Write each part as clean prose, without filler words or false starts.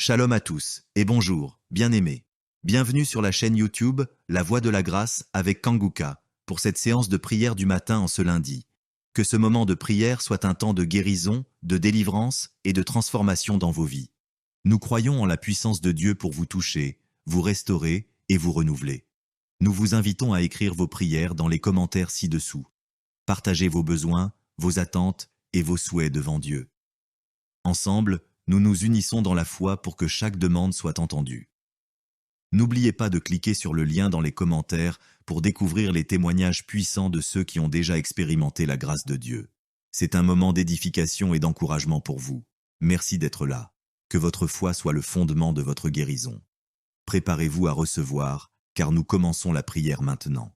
Shalom à tous, et bonjour, bien-aimés. Bienvenue sur la chaîne YouTube, La Voix de la Grâce avec Kanguka, pour cette séance de prière du matin en ce lundi. Que ce moment de prière soit un temps de guérison, de délivrance et de transformation dans vos vies. Nous croyons en la puissance de Dieu pour vous toucher, vous restaurer et vous renouveler. Nous vous invitons à écrire vos prières dans les commentaires ci-dessous. Partagez vos besoins, vos attentes et vos souhaits devant Dieu. Ensemble, nous nous unissons dans la foi pour que chaque demande soit entendue. N'oubliez pas de cliquer sur le lien dans les commentaires pour découvrir les témoignages puissants de ceux qui ont déjà expérimenté la grâce de Dieu. C'est un moment d'édification et d'encouragement pour vous. Merci d'être là. Que votre foi soit le fondement de votre guérison. Préparez-vous à recevoir, car nous commençons la prière maintenant.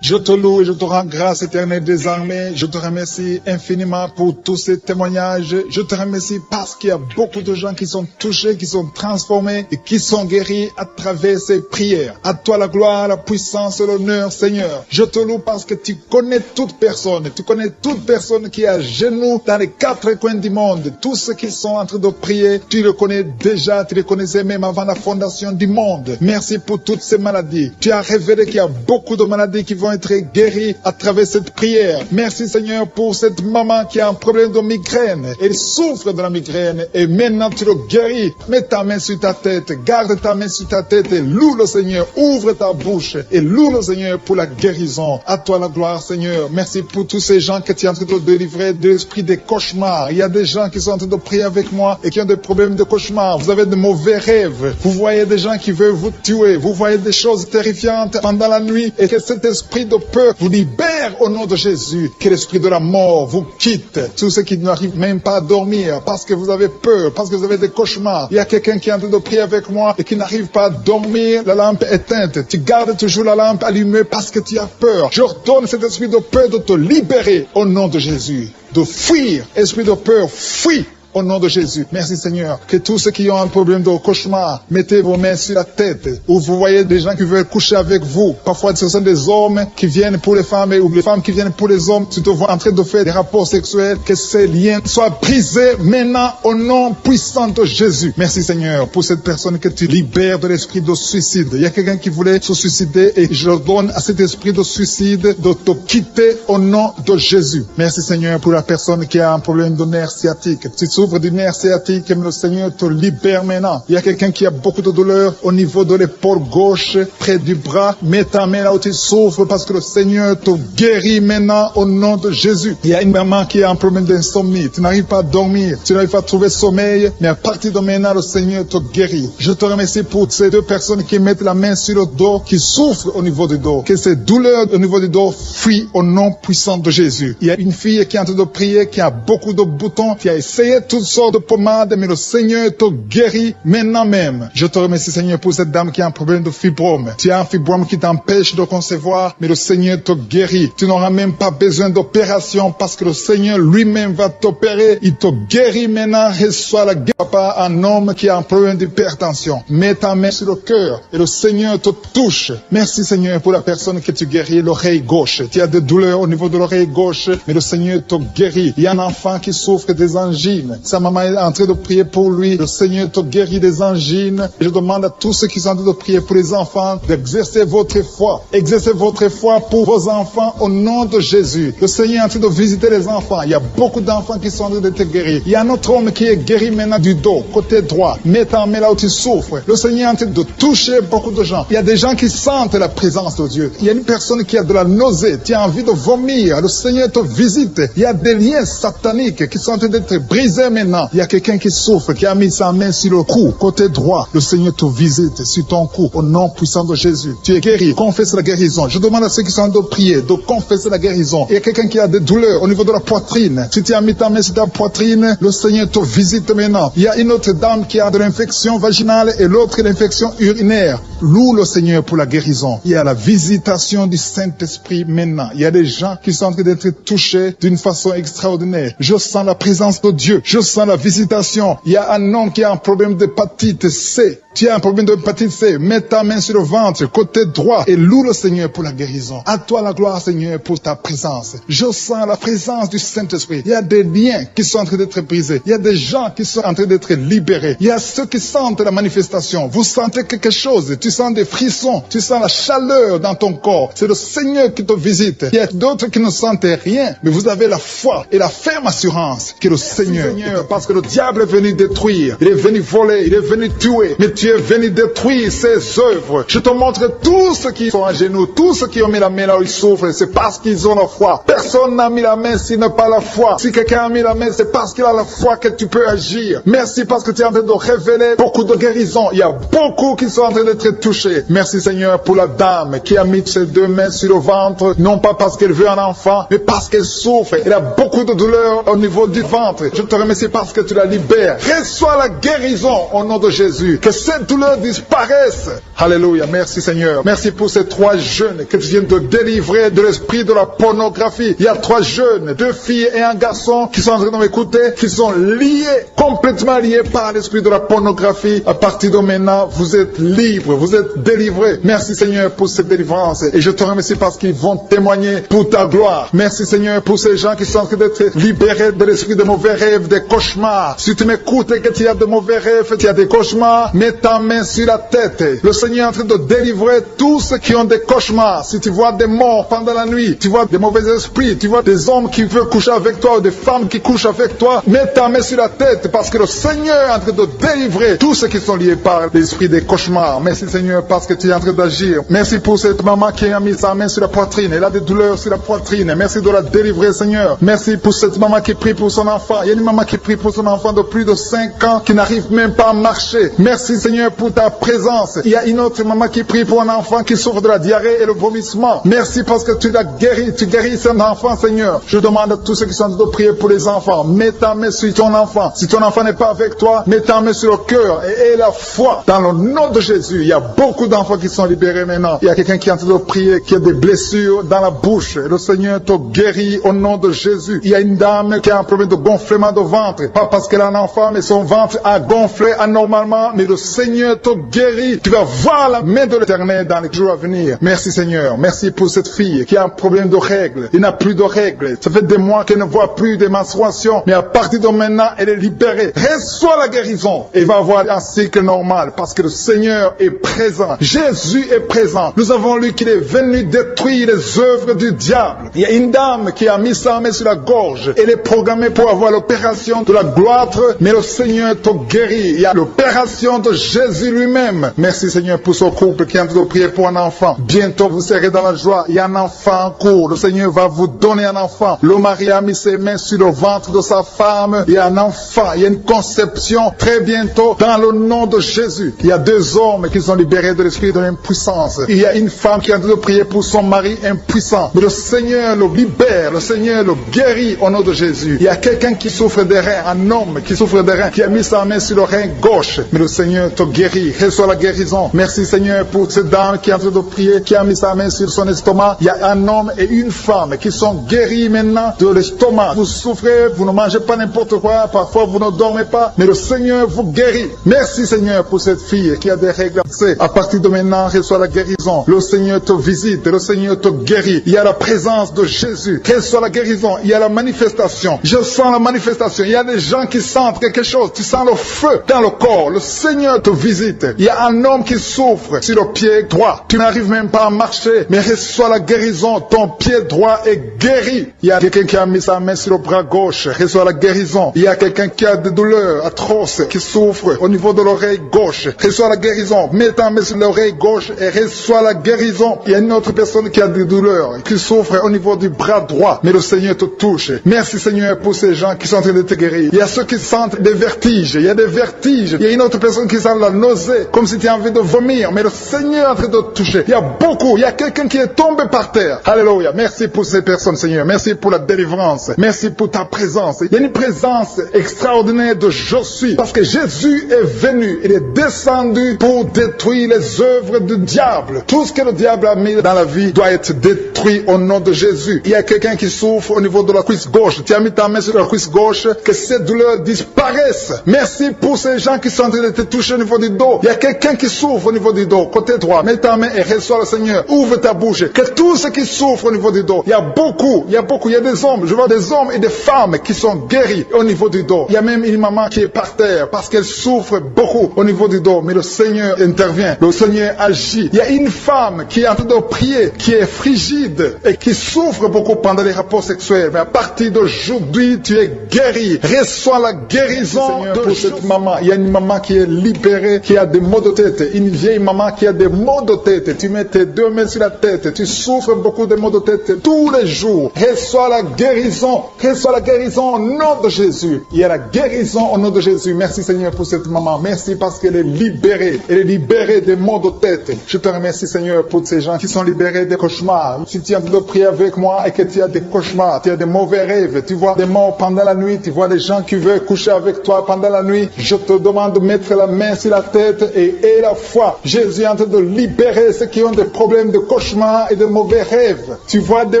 Je te loue et je te rends grâce éternelle des armées. Je te remercie infiniment pour tous ces témoignages. Je te remercie parce qu'il y a beaucoup de gens qui sont touchés, qui sont transformés et qui sont guéris à travers ces prières. À toi la gloire, la puissance et l'honneur, Seigneur. Je te loue parce que tu connais toute personne. Tu connais toute personne qui est à genoux dans les quatre coins du monde. Tous ceux qui sont en train de prier, tu le connais déjà. Tu les connaissais même avant la fondation du monde. Merci pour toutes ces maladies. Tu as révélé qu'il y a beaucoup de maladies qui vont être guéris à travers cette prière. Merci Seigneur pour cette maman qui a un problème de migraine. Elle souffre de la migraine et maintenant tu le guéris. Mets ta main sur ta tête, garde ta main sur ta tête et loue le Seigneur. Ouvre ta bouche et loue le Seigneur pour la guérison. À toi la gloire Seigneur. Merci pour tous ces gens que tu es en train de délivrer de l'esprit des cauchemars. Il y a des gens qui sont en train de prier avec moi et qui ont des problèmes de cauchemars. Vous avez de mauvais rêves. Vous voyez des gens qui veulent vous tuer. Vous voyez des choses terrifiantes pendant la nuit et que cet esprit de peur vous libère au nom de Jésus. Que l'esprit de la mort vous quitte. Tous ceux qui n'arrivent même pas à dormir parce que vous avez peur, parce que vous avez des cauchemars. Il y a quelqu'un qui est en train de prier avec moi et qui n'arrive pas à dormir, la lampe éteinte. Tu gardes toujours la lampe allumée parce que tu as peur. J'ordonne cet esprit de peur de te libérer au nom de Jésus. De fuir. Esprit de peur, fuis. Au nom de Jésus. Merci Seigneur. Que tous ceux qui ont un problème de cauchemar, mettez vos mains sur la tête. Ou vous voyez des gens qui veulent coucher avec vous. Parfois ce sont des hommes qui viennent pour les femmes ou les femmes qui viennent pour les hommes. Tu te vois en train de faire des rapports sexuels. Que ces liens soient brisés maintenant au nom puissant de Jésus. Merci Seigneur pour cette personne que tu libères de l'esprit de suicide. Il y a quelqu'un qui voulait se suicider et je donne à cet esprit de suicide de te quitter au nom de Jésus. Merci Seigneur pour la personne qui a un problème de nerf sciatique. Tu souffres du nerf sciatique, le Seigneur te libère maintenant. Il y a quelqu'un qui a beaucoup de douleur au niveau de l'épaule gauche, près du bras. Mets ta main là où tu souffres parce que le Seigneur te guérit maintenant au nom de Jésus. Il y a une maman qui a un problème d'insomnie. Tu n'arrives pas à dormir, tu n'arrives pas à trouver sommeil, mais à partir de maintenant, le Seigneur te guérit. Je te remercie pour ces deux personnes qui mettent la main sur le dos, qui souffrent au niveau du dos. Que ces douleurs au niveau du dos fuient au nom puissant de Jésus. Il y a une fille qui est en train de prier, qui a beaucoup de boutons, qui a essayé toutes sortes de pommades, mais le Seigneur te guérit maintenant même. Je te remercie Seigneur pour cette dame qui a un problème de fibrome. Tu as un fibrome qui t'empêche de concevoir, mais le Seigneur te guérit. Tu n'auras même pas besoin d'opération parce que le Seigneur lui-même va t'opérer. Il te guérit maintenant. Reçois la guérison. Papa, un homme qui a un problème d'hypertension. Mets ta main sur le cœur et le Seigneur te touche. Merci Seigneur pour la personne que tu guéris, l'oreille gauche. Tu as des douleurs au niveau de l'oreille gauche, mais le Seigneur te guérit. Il y a un enfant qui souffre des angines. Sa maman est en train de prier pour lui. Le Seigneur te guérit des angines. Je demande à tous ceux qui sont en train de prier pour les enfants d'exercer votre foi. Exercez votre foi pour vos enfants au nom de Jésus. Le Seigneur est en train de visiter les enfants. Il y a beaucoup d'enfants qui sont en train d'être guéris. Il y a un autre homme qui est guéri maintenant du dos, côté droit. Mets ta main là où tu souffres. Le Seigneur est en train de toucher beaucoup de gens. Il y a des gens qui sentent la présence de Dieu. Il y a une personne qui a de la nausée. Tu as envie de vomir. Le Seigneur te visite. Il y a des liens sataniques qui sont en train d'être brisés maintenant. Il y a quelqu'un qui souffre, qui a mis sa main sur le cou, côté droit. Le Seigneur te visite sur ton cou, au nom puissant de Jésus. Tu es guéri. Confesse la guérison. Je demande à ceux qui sont en train de prier de confesser la guérison. Il y a quelqu'un qui a des douleurs au niveau de la poitrine. Si tu as mis ta main sur ta poitrine, le Seigneur te visite maintenant. Il y a une autre dame qui a de l'infection vaginale et l'autre l'infection urinaire. Loue le Seigneur pour la guérison. Il y a la visitation du Saint-Esprit maintenant. Il y a des gens qui sont en train d'être touchés d'une façon extraordinaire. Je sens la présence de Dieu. Je sens la visitation. Il y a un homme qui a un problème d'hépatite C. Tu as un problème de hépatite C, mets ta main sur le ventre, côté droit, et loue le Seigneur pour la guérison. À toi la gloire, Seigneur, pour ta présence. Je sens la présence du Saint-Esprit. Il y a des liens qui sont en train d'être brisés. Il y a des gens qui sont en train d'être libérés. Il y a ceux qui sentent la manifestation. Vous sentez quelque chose. Tu sens des frissons. Tu sens la chaleur dans ton corps. C'est le Seigneur qui te visite. Il y a d'autres qui ne sentent rien, mais vous avez la foi et la ferme assurance que le Seigneur, parce que le diable est venu détruire. Il est venu voler. Il est venu tuer. Mais tu es venu détruire ses œuvres. Je te montre tous ceux qui sont à genoux, tous ceux qui ont mis la main là où ils souffrent. C'est parce qu'ils ont la foi. Personne n'a mis la main s'il n'a pas la foi. Si quelqu'un a mis la main, c'est parce qu'il a la foi que tu peux agir. Merci parce que tu es en train de révéler beaucoup de guérisons. Il y a beaucoup qui sont en train d'être touchés. Merci Seigneur pour la dame qui a mis ses deux mains sur le ventre, non pas parce qu'elle veut un enfant, mais parce qu'elle souffre. Elle a beaucoup de douleur au niveau du ventre. Je te remercie parce que tu la libères. Reçois la guérison au nom de Jésus. Que cette douleur disparaisse. Alléluia. Merci Seigneur. Merci pour ces 3 jeunes que tu viens de délivrer de l'esprit de la pornographie. Il y a 3 jeunes, 2 filles et un garçon qui sont en train de m'écouter, qui sont liés, complètement liés par l'esprit de la pornographie. À partir de maintenant, vous êtes libres, vous êtes délivrés. Merci Seigneur pour cette délivrance. Et je te remercie parce qu'ils vont témoigner pour ta gloire. Merci Seigneur pour ces gens qui sont en train d'être libérés de l'esprit de mauvais rêves, des cauchemars. Si tu m'écoutes et que tu as de mauvais rêves, tu as des cauchemars, mets ta main sur la tête. Le Seigneur est en train de délivrer tous ceux qui ont des cauchemars. Si tu vois des morts pendant la nuit, tu vois des mauvais esprits, tu vois des hommes qui veulent coucher avec toi ou des femmes qui couchent avec toi, mets ta main sur la tête parce que le Seigneur est en train de délivrer tous ceux qui sont liés par l'esprit des cauchemars. Merci Seigneur parce que tu es en train d'agir. Merci pour cette maman qui a mis sa main sur la poitrine. Elle a des douleurs sur la poitrine. Merci de la délivrer Seigneur. Merci pour cette maman qui prie pour son enfant. Il y a une maman qui prie pour son enfant de plus de 5 ans qui n'arrive même pas à marcher. Merci Seigneur pour ta présence. Il y a une autre maman qui prie pour un enfant qui souffre de la diarrhée et le vomissement. Merci parce que tu l'as guéri. Tu guéris cet enfant Seigneur. Je demande à tous ceux qui sont en train de prier pour les enfants. Mets ta main sur ton enfant. Si ton enfant n'est pas avec toi, mets ta main sur le cœur et aie la foi dans le nom de Jésus. Il y a beaucoup d'enfants qui sont libérés maintenant. Il y a quelqu'un qui est en train de prier, qui a des blessures dans la bouche. Le Seigneur te guérit au nom de Jésus. Il y a une dame qui a un problème de gonflement de ventre. Pas parce qu'elle a un enfant, mais son ventre a gonflé anormalement. Mais le Seigneur te guérit. Tu vas voir la main de l'Éternel dans les jours à venir. Merci Seigneur. Merci pour cette fille qui a un problème de règles. Il n'a plus de règles. Ça fait des mois qu'elle ne voit plus de menstruation. Mais à partir de maintenant, elle est libérée. Reçois la guérison. Et va avoir un cycle normal parce que le Seigneur est présent. Jésus est présent. Nous avons lu qu'il est venu détruire les œuvres du diable. Il y a une dame qui a mis sa main sur la gorge. Elle est programmée pour avoir l'opération de la gloître, mais le Seigneur te guérit. Il y a l'opération de Jésus lui-même. Merci Seigneur pour ce couple qui est en train de prier pour un enfant. Bientôt vous serez dans la joie. Il y a un enfant en cours. Le Seigneur va vous donner un enfant. Le mari a mis ses mains sur le ventre de sa femme. Il y a un enfant. Il y a une conception très bientôt dans le nom de Jésus. Il y a 2 hommes qui sont libérés de l'esprit de l'impuissance. Il y a une femme qui est en train de prier pour son mari impuissant. Mais le Seigneur le libère. Le Seigneur le guérit au nom de Jésus. Il y a quelqu'un qui souffre des reins. Un homme qui souffre des reins. Qui a mis sa main sur le rein gauche. Mais le Seigneur te guérit. Reçois la guérison. Merci Seigneur pour cette dame qui est en train de prier. Qui a mis sa main sur son estomac. Il y a un homme et une femme qui sont guéris maintenant de l'estomac. Vous souffrez. Vous ne mangez pas n'importe quoi. Parfois vous ne dormez pas. Mais le Seigneur vous guérit. Merci Seigneur pour cette fille qui a des règles. À partir de maintenant, reçois la guérison. Le Seigneur te visite. Le Seigneur te guérit. Il y a la présence de Jésus. Reçois la guérison. Il y a la manifestation. Je sens la manifestation. Il y a des gens qui sentent quelque chose. Tu sens le feu dans le corps. Le Seigneur te visite. Il y a un homme qui souffre sur le pied droit. Tu n'arrives même pas à marcher. Mais reçois la guérison. Ton pied droit est guéri. Il y a quelqu'un qui a mis sa main sur le bras gauche. Reçois la guérison. Il y a quelqu'un qui a des douleurs atroces, qui souffre au niveau de l'oreille gauche. Reçois la guérison. Mets ta main sur l'oreille gauche et reçois la guérison. Il y a une autre personne qui a des douleurs, qui souffre au niveau du bras droit. Mais le Seigneur te touche. Merci Seigneur pour ces gens qui sont en train de te guérir. Il y a ceux qui sentent des vertiges. Il y a des vertiges. Il y a une autre personne qui sent la nausée, comme si tu as envie de vomir. Mais le Seigneur est en train de te toucher. Il y a beaucoup. Il y a quelqu'un qui est tombé par terre. Alléluia. Merci pour ces personnes Seigneur. Merci pour la délivrance. Merci pour ta présence. Il y a une présence extraordinaire de je suis. Parce que Jésus est venu. Il est descendu pour détruire les œuvres du diable. Tout ce que le diable a mis dans la vie doit être détruit au nom de Jésus. Il y a quelqu'un qui souffre au niveau de la cuisse gauche. Tu as mis ta main sur la cuisse gauche. Que ces douleurs disparaissent. Merci pour ces gens qui sont en train de te toucher au niveau niveau du dos. Il y a quelqu'un qui souffre au niveau du dos. Côté droit, mets ta main et reçois le Seigneur. Ouvre ta bouche. Que tous ceux qui souffrent au niveau du dos, il y a beaucoup, il y a des hommes, je vois des hommes et des femmes qui sont guéris au niveau du dos. Il y a même une maman qui est par terre parce qu'elle souffre beaucoup au niveau du dos. Mais le Seigneur intervient, le Seigneur agit. Il y a une femme qui est en train de prier, qui est frigide et qui souffre beaucoup pendant les rapports sexuels. Mais à partir d'aujourd'hui, tu es guéri. Reçois la guérison pour cette maman. Il y a une maman qui est libérée, qui a des maux de tête. Une vieille maman qui a des maux de tête. Tu mets tes deux mains sur la tête. Tu souffres beaucoup de maux de tête tous les jours. Reçois la guérison. Reçois la guérison au nom de Jésus. Il y a la guérison au nom de Jésus. Merci Seigneur pour cette maman. Merci parce qu'elle est libérée. Elle est libérée des maux de tête. Je te remercie Seigneur pour ces gens qui sont libérés des cauchemars. Si tu es en train de prier avec moi et que tu as des cauchemars, tu as des mauvais rêves, tu vois des morts pendant la nuit, tu vois des gens qui veulent coucher avec toi pendant la nuit, je te demande de mettre la main sur la tête et la foi. Jésus est en train de libérer ceux qui ont des problèmes de cauchemars et de mauvais rêves. Tu vois des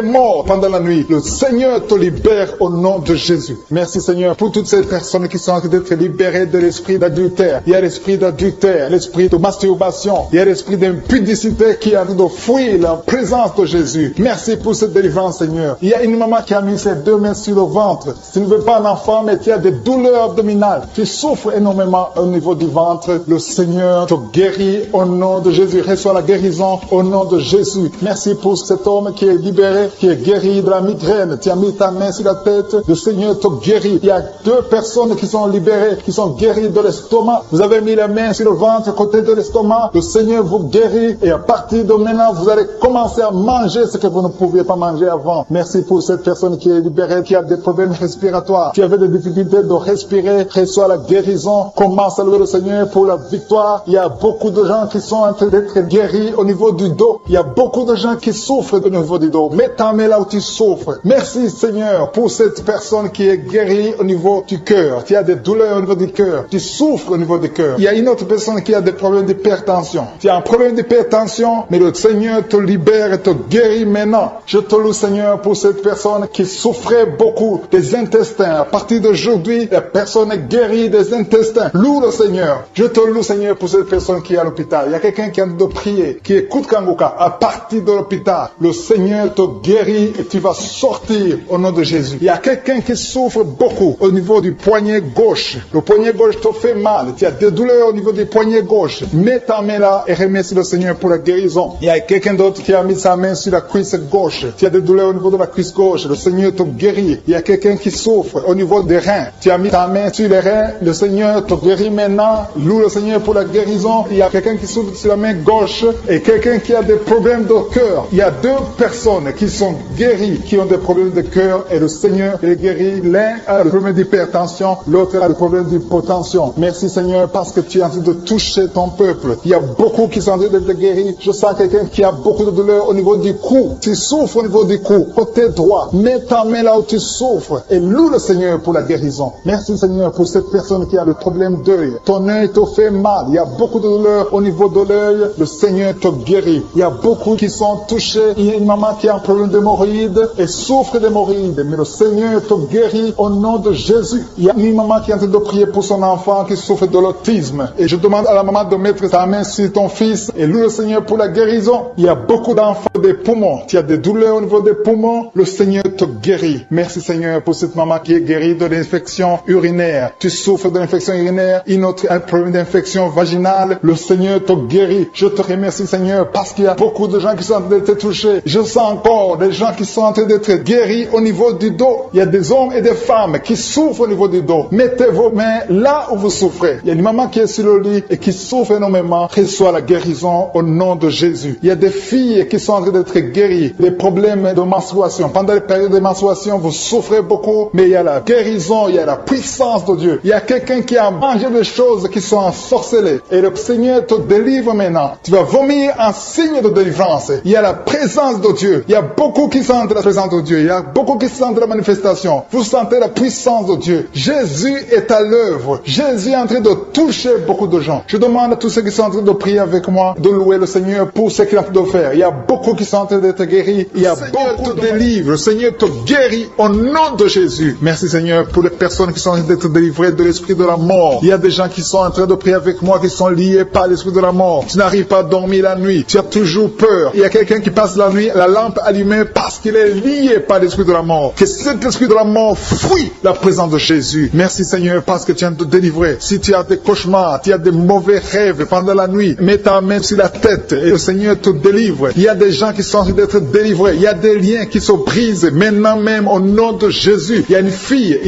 morts pendant la nuit. Le Seigneur te libère au nom de Jésus. Merci Seigneur pour toutes ces personnes qui sont en train d'être libérées de l'esprit d'adultère. Il y a l'esprit d'adultère, l'esprit de masturbation, il y a l'esprit d'impudicité qui est en train de fuir la présence de Jésus. Merci pour cette délivrance Seigneur. Il y a une maman qui a mis ses deux mains sur le ventre. Tu ne veux pas un enfant mais tu as des douleurs abdominales. Tu souffres énormément au niveau du ventre. Le Seigneur te guérit au nom de Jésus. Reçois la guérison au nom de Jésus. Merci pour cet homme qui est libéré, qui est guéri de la migraine. Tu as mis ta main sur la tête. Le Seigneur te guérit. Il y a deux personnes qui sont libérées, qui sont guéries de l'estomac. Vous avez mis la main sur le ventre, côté de l'estomac. Le Seigneur vous guérit et à partir de maintenant, vous allez commencer à manger ce que vous ne pouviez pas manger avant. Merci pour cette personne qui est libérée, qui a des problèmes respiratoires, qui avait des difficultés de respirer. Reçois la guérison. Commence à louer le Seigneur pour la victoire. Il y a beaucoup de gens qui sont en train d'être guéris au niveau du dos. Il y a beaucoup de gens qui souffrent au niveau du dos. Mets ta main là où tu souffres. Merci Seigneur pour cette personne qui est guérie au niveau du cœur. Tu as des douleurs au niveau du cœur. Tu souffres au niveau du cœur. Il y a une autre personne qui a des problèmes d'hypertension. Tu as un problème d'hypertension, mais le Seigneur te libère et te guérit maintenant. Je te loue Seigneur pour cette personne qui souffrait beaucoup des intestins. À partir d'aujourd'hui, la personne est guérie des intestins. Loue le Seigneur. Je te loue Seigneur pour cette personne qui est à l'hôpital. Il y a quelqu'un qui a de prier, qui écoute Kanguka. À partir de l'hôpital, le Seigneur te guérit et tu vas sortir au nom de Jésus. Il y a quelqu'un qui souffre beaucoup au niveau du poignet gauche. Le poignet gauche te fait mal. Tu as des douleurs au niveau du poignet gauche. Mets ta main là et remercie le Seigneur pour la guérison. Il y a quelqu'un d'autre qui a mis sa main sur la cuisse gauche. Tu as des douleurs au niveau de la cuisse gauche. Le Seigneur te guérit. Il y a quelqu'un qui souffre au niveau des reins. Tu as mis ta main sur les reins. Le Seigneur te guérit maintenant. Loue le Seigneur pour la guérison. Il y a quelqu'un qui souffre sur la main gauche et quelqu'un qui a des problèmes de cœur. Il y a deux personnes qui sont guéries, qui ont des problèmes de cœur et le Seigneur les guérit. L'un a le problème d'hypertension, l'autre a le problème d'hypotension. Merci Seigneur parce que tu es en train de toucher ton peuple. Il y a beaucoup qui sont en train d'être guéris. Je sens quelqu'un qui a beaucoup de douleur au niveau du cou. Tu souffres au niveau du cou, côté droit. Mets ta main là où tu souffres et loue le Seigneur pour la guérison. Merci Seigneur pour cette personne qui a le problème d'œil. Ton œil te fait mal. Il y a beaucoup de douleur au niveau de l'œil. Le Seigneur te guérit. Il y a beaucoup qui sont touchés. Il y a une maman qui a un problème d'hémorroïdes et souffre d'hémorroïdes. Mais le Seigneur te guérit au nom de Jésus. Il y a une maman qui est en train de prier pour son enfant qui souffre de l'autisme. Et je demande à la maman de mettre sa main sur ton fils et loue le Seigneur pour la guérison. Il y a beaucoup d'enfants des poumons. Tu as des douleurs au niveau des poumons. Le Seigneur te guérit. Merci Seigneur pour cette maman qui est guérie de l'infection urinaire. Tu souffres de l'infection urinaire. Une autre a un problème d'infection vaginale. Le Seigneur te guérit. Je te remercie Seigneur parce qu'il y a beaucoup de gens qui sont en train d'être touchés. Je sens encore des gens qui sont en train d'être guéris au niveau du dos. Il y a des hommes et des femmes qui souffrent au niveau du dos. Mettez vos mains là où vous souffrez. Il y a une maman qui est sur le lit et qui souffre énormément. Reçois la guérison au nom de Jésus. Il y a des filles qui sont en train d'être guéries. Des problèmes de menstruation. Pendant les périodes de menstruation, vous souffrez beaucoup, mais il y a la guérison, il y a la puissance de Dieu. Il y a quelqu'un qui a mangé des choses qui sont ensorcelées. Et le Seigneur te délivre maintenant. Tu vas vomir un signe de délivrance. Il y a la présence de Dieu. Il y a beaucoup qui sentent la présence de Dieu. Il y a beaucoup qui sentent la manifestation. Vous sentez la puissance de Dieu. Jésus est à l'œuvre. Jésus est en train de toucher beaucoup de gens. Je demande à tous ceux qui sont en train de prier avec moi de louer le Seigneur pour ce qu'il est en train de faire. Il y a beaucoup qui sont en train d'être guéris. Il y a beaucoup de délivres. Le Seigneur te guérit au nom de Jésus. Merci Seigneur pour les personnes qui sont en train d'être délivrées de l'esprit de la mort. Il y a des gens qui sont en train train de prier avec moi qui sont liés par l'esprit de la mort. Tu n'arrives pas à dormir la nuit. Tu as toujours peur. Il y a quelqu'un qui passe la nuit, la lampe allumée parce qu'il est lié par l'esprit de la mort. Que cet esprit de la mort fuit la présence de Jésus. Merci Seigneur parce que tu viens de te délivrer. Si tu as des cauchemars, tu as des mauvais rêves pendant la nuit, mets ta main sur la tête et le Seigneur te délivre. Il y a des gens qui sont en train d'être délivrés. Il y a des liens qui se brisent maintenant même au nom de Jésus. Il y a une fille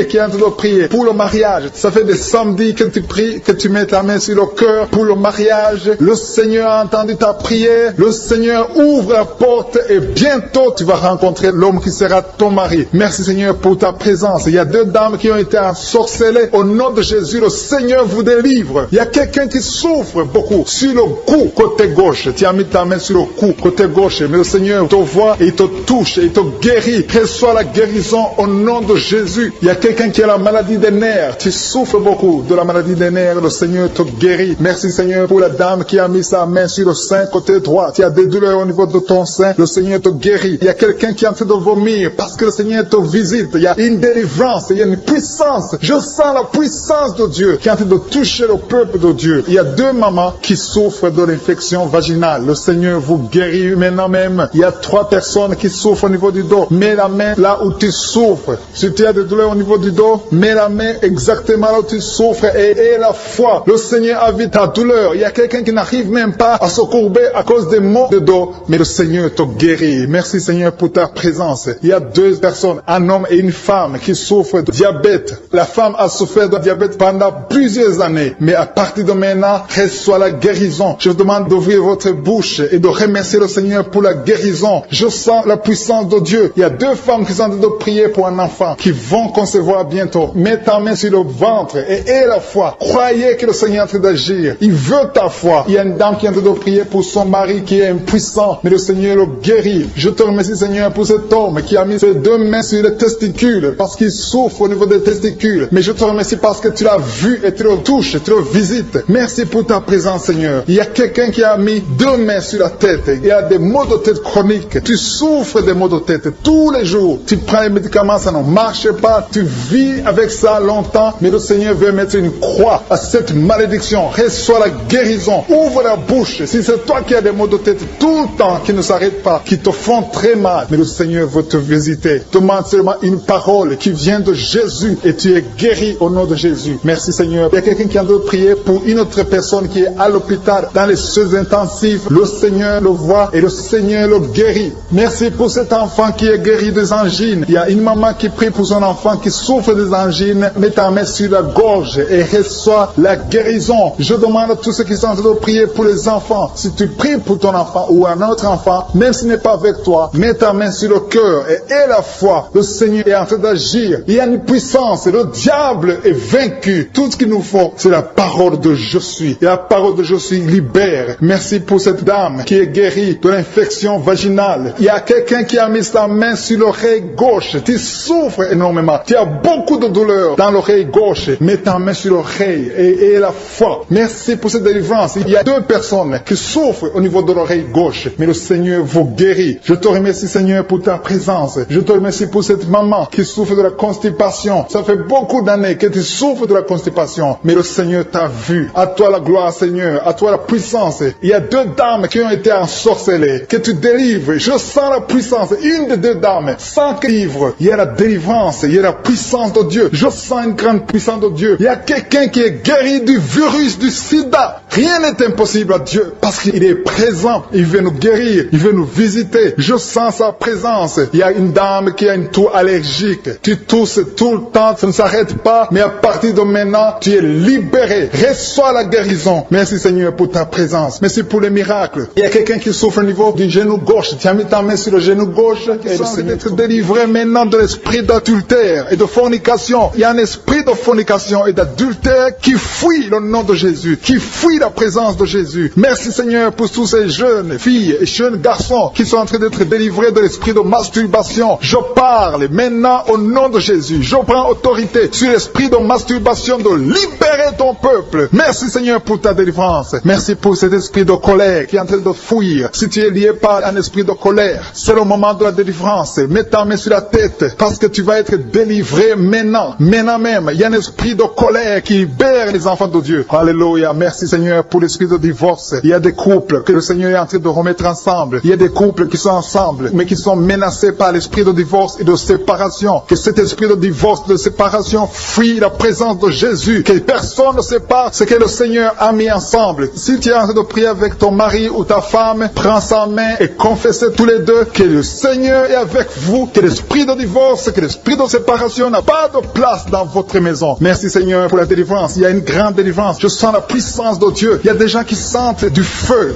qui est en train de prier pour le mariage. Ça fait des samedis que tu pries, que tu mets ta main sur le cœur pour le mariage. Le Seigneur a entendu ta prière. Le Seigneur ouvre la porte et bientôt tu vas rencontrer l'homme qui sera ton mari. Merci Seigneur pour ta présence. Il y a deux dames qui ont été ensorcelées. Au nom de Jésus, le Seigneur vous délivre. Il y a quelqu'un qui souffre beaucoup sur le cou, côté gauche. Tu as mis ta main sur le cou, côté gauche. Mais le Seigneur te voit et il te touche et il te guérit. Reçois la guérison au nom de Jésus. Il y a quelqu'un qui a la maladie des nerfs. Tu souffres beaucoup de la maladie des nerfs. Le Seigneur te guérit. Merci Seigneur pour la dame qui a mis sa main sur le sein, côté droit. Tu as des douleurs au niveau de ton sein. Le Seigneur te guérit. Il y a quelqu'un qui est en train de vomir parce que le Seigneur te visite. Il y a une délivrance. Il y a une puissance. Je sens la puissance de Dieu qui est en train de toucher le peuple de Dieu. Il y a deux mamans qui souffrent de l'infection vaginale. Le Seigneur vous guérit maintenant même. Il y a trois personnes qui souffrent au niveau du dos. Mets la main là où tu souffres. Si tu as des douleurs au niveau du dos, mets la main exactement là où tu souffres et aie la foi. Le Seigneur a vu ta douleur. Il y a quelqu'un qui n'arrive même pas à se courber à cause des maux de dos, mais le Seigneur te guérit. Merci Seigneur pour ta présence. Il y a deux personnes, un homme et une femme qui souffrent de diabète. La femme a souffert de diabète pendant plusieurs années, mais à partir de maintenant, reçoit la guérison. Je vous demande d'ouvrir votre bouche et de remercier le Seigneur pour la guérison. Je sens la puissance de Dieu. Il y a deux femmes qui sont en train de prier pour un enfant qui vont concevoir bientôt. Mets ta main sur le ventre et aie la foi. Croyez que le Seigneur est en train d'agir. Il veut ta foi. Il y a une dame qui est en train de prier pour son mari qui est impuissant, mais le Seigneur le guérit. Je te remercie Seigneur pour cet homme qui a mis ses deux mains sur les testicules parce qu'il souffre au niveau des testicules. Mais je te remercie parce que tu l'as vu et tu le touches, tu le visites. Merci pour ta présence Seigneur. Il y a quelqu'un qui a mis deux mains sur la tête. Il y a des maux de tête chroniques. Tu souffres des maux de tête tous les jours. Tu prends les médicaments, ça ne marche pas. Tu vis avec ça longtemps, mais le Seigneur veut mettre une croix à cette malédiction. Reçois la guérison. Ouvre la bouche. Si c'est toi qui as des maux de tête tout le temps qui ne s'arrêtent pas, qui te font très mal, mais le Seigneur veut te visiter. Demande seulement une parole qui vient de Jésus et tu es guéri au nom de Jésus. Merci Seigneur. Il y a quelqu'un qui a de prier pour une autre personne qui est à l'hôpital dans les soins intensifs. Le Seigneur le voit et le Seigneur le guérit. Merci pour cet enfant qui est guéri des angines. Il y a une maman qui prie pour son enfant qui souffre des angines. Mets ta main sur la gorge et reçois la guérison. Je demande à tous ceux qui sont en train de prier pour les enfants. Si tu pries pour ton enfant ou un autre enfant, même s'il n'est pas avec toi, mets ta main sur le cœur et aie la foi. Le Seigneur est en train d'agir. Il y a une puissance. Le diable est vaincu. Tout ce qu'il nous faut, c'est la parole de je suis. Et la parole de je suis libère. Merci pour cette dame qui est guérie de l'infection vaginale. Il y a quelqu'un qui a mis sa main sur l'oreille gauche. Tu souffres énormément. Tu as beaucoup de douleur dans l'oreille gauche. Mets ta main sur l'oreille et aie la foi. Merci pour cette délivrance. Il y a deux personnes qui souffrent au niveau de l'oreille gauche, mais le Seigneur vous guérit. Je te remercie Seigneur pour ta présence. Je te remercie pour cette maman qui souffre de la constipation. Ça fait beaucoup d'années que tu souffres de la constipation, mais le Seigneur t'a vu. À toi la gloire Seigneur, à toi la puissance. Il y a deux dames qui ont été ensorcelées, que tu délivres. Je sens la puissance. Une des deux dames, sans que livre, il y a la délivrance, il y a la puissance de Dieu. Je sens une grande puissance de Dieu. Il y a quelqu'un qui est guéri du virus du sida. Rien n'est impossible à Dieu parce qu'il est présent. Il veut nous guérir, il veut nous visiter. Je sens sa présence. Il y a une dame qui a une toux allergique. Tu tousses tout le temps, ça ne s'arrête pas, mais à partir de maintenant, tu es libéré. Reçois la guérison. Merci Seigneur pour ta présence. Merci pour les miracles. Il y a quelqu'un qui souffre au niveau du genou gauche. Tu as mis ta main sur le genou gauche. Et le Seigneur être délivré maintenant de l'esprit d'adultère et de fornication. Il y a un esprit de fornication et d'adultère qui fuit le nom de Jésus, qui fuit la présence de Jésus. Merci Seigneur pour tous ces jeunes filles et jeunes garçons qui sont en train d'être délivrés de l'esprit de masturbation. Je parle maintenant au nom de Jésus. Je prends autorité sur l'esprit de masturbation de libérer ton peuple. Merci Seigneur pour ta délivrance. Merci pour cet esprit de colère qui est en train de fuir. Si tu es lié par un esprit de colère, c'est le moment de la délivrance. Mets ta main sur la tête parce que tu vas être délivré maintenant. Maintenant même, il y a un esprit de colère qui libère libère les enfants de Dieu. Alléluia. Merci Seigneur pour l'esprit de divorce. Il y a des couples que le Seigneur est en train de remettre ensemble. Il y a des couples qui sont ensemble, mais qui sont menacés par l'esprit de divorce et de séparation. Que cet esprit de divorce, de séparation, fuit la présence de Jésus. Que personne ne sépare ce que le Seigneur a mis ensemble. Si tu es en train de prier avec ton mari ou ta femme, prends sa main et confessez tous les deux que le Seigneur est avec vous, que l'esprit de divorce, que l'esprit de séparation n'a pas de place dans votre maison. Merci Seigneur pour la délivrance. Il y a une grande délivrance. Je sens la puissance de Dieu. Il y a des gens qui sentent du feu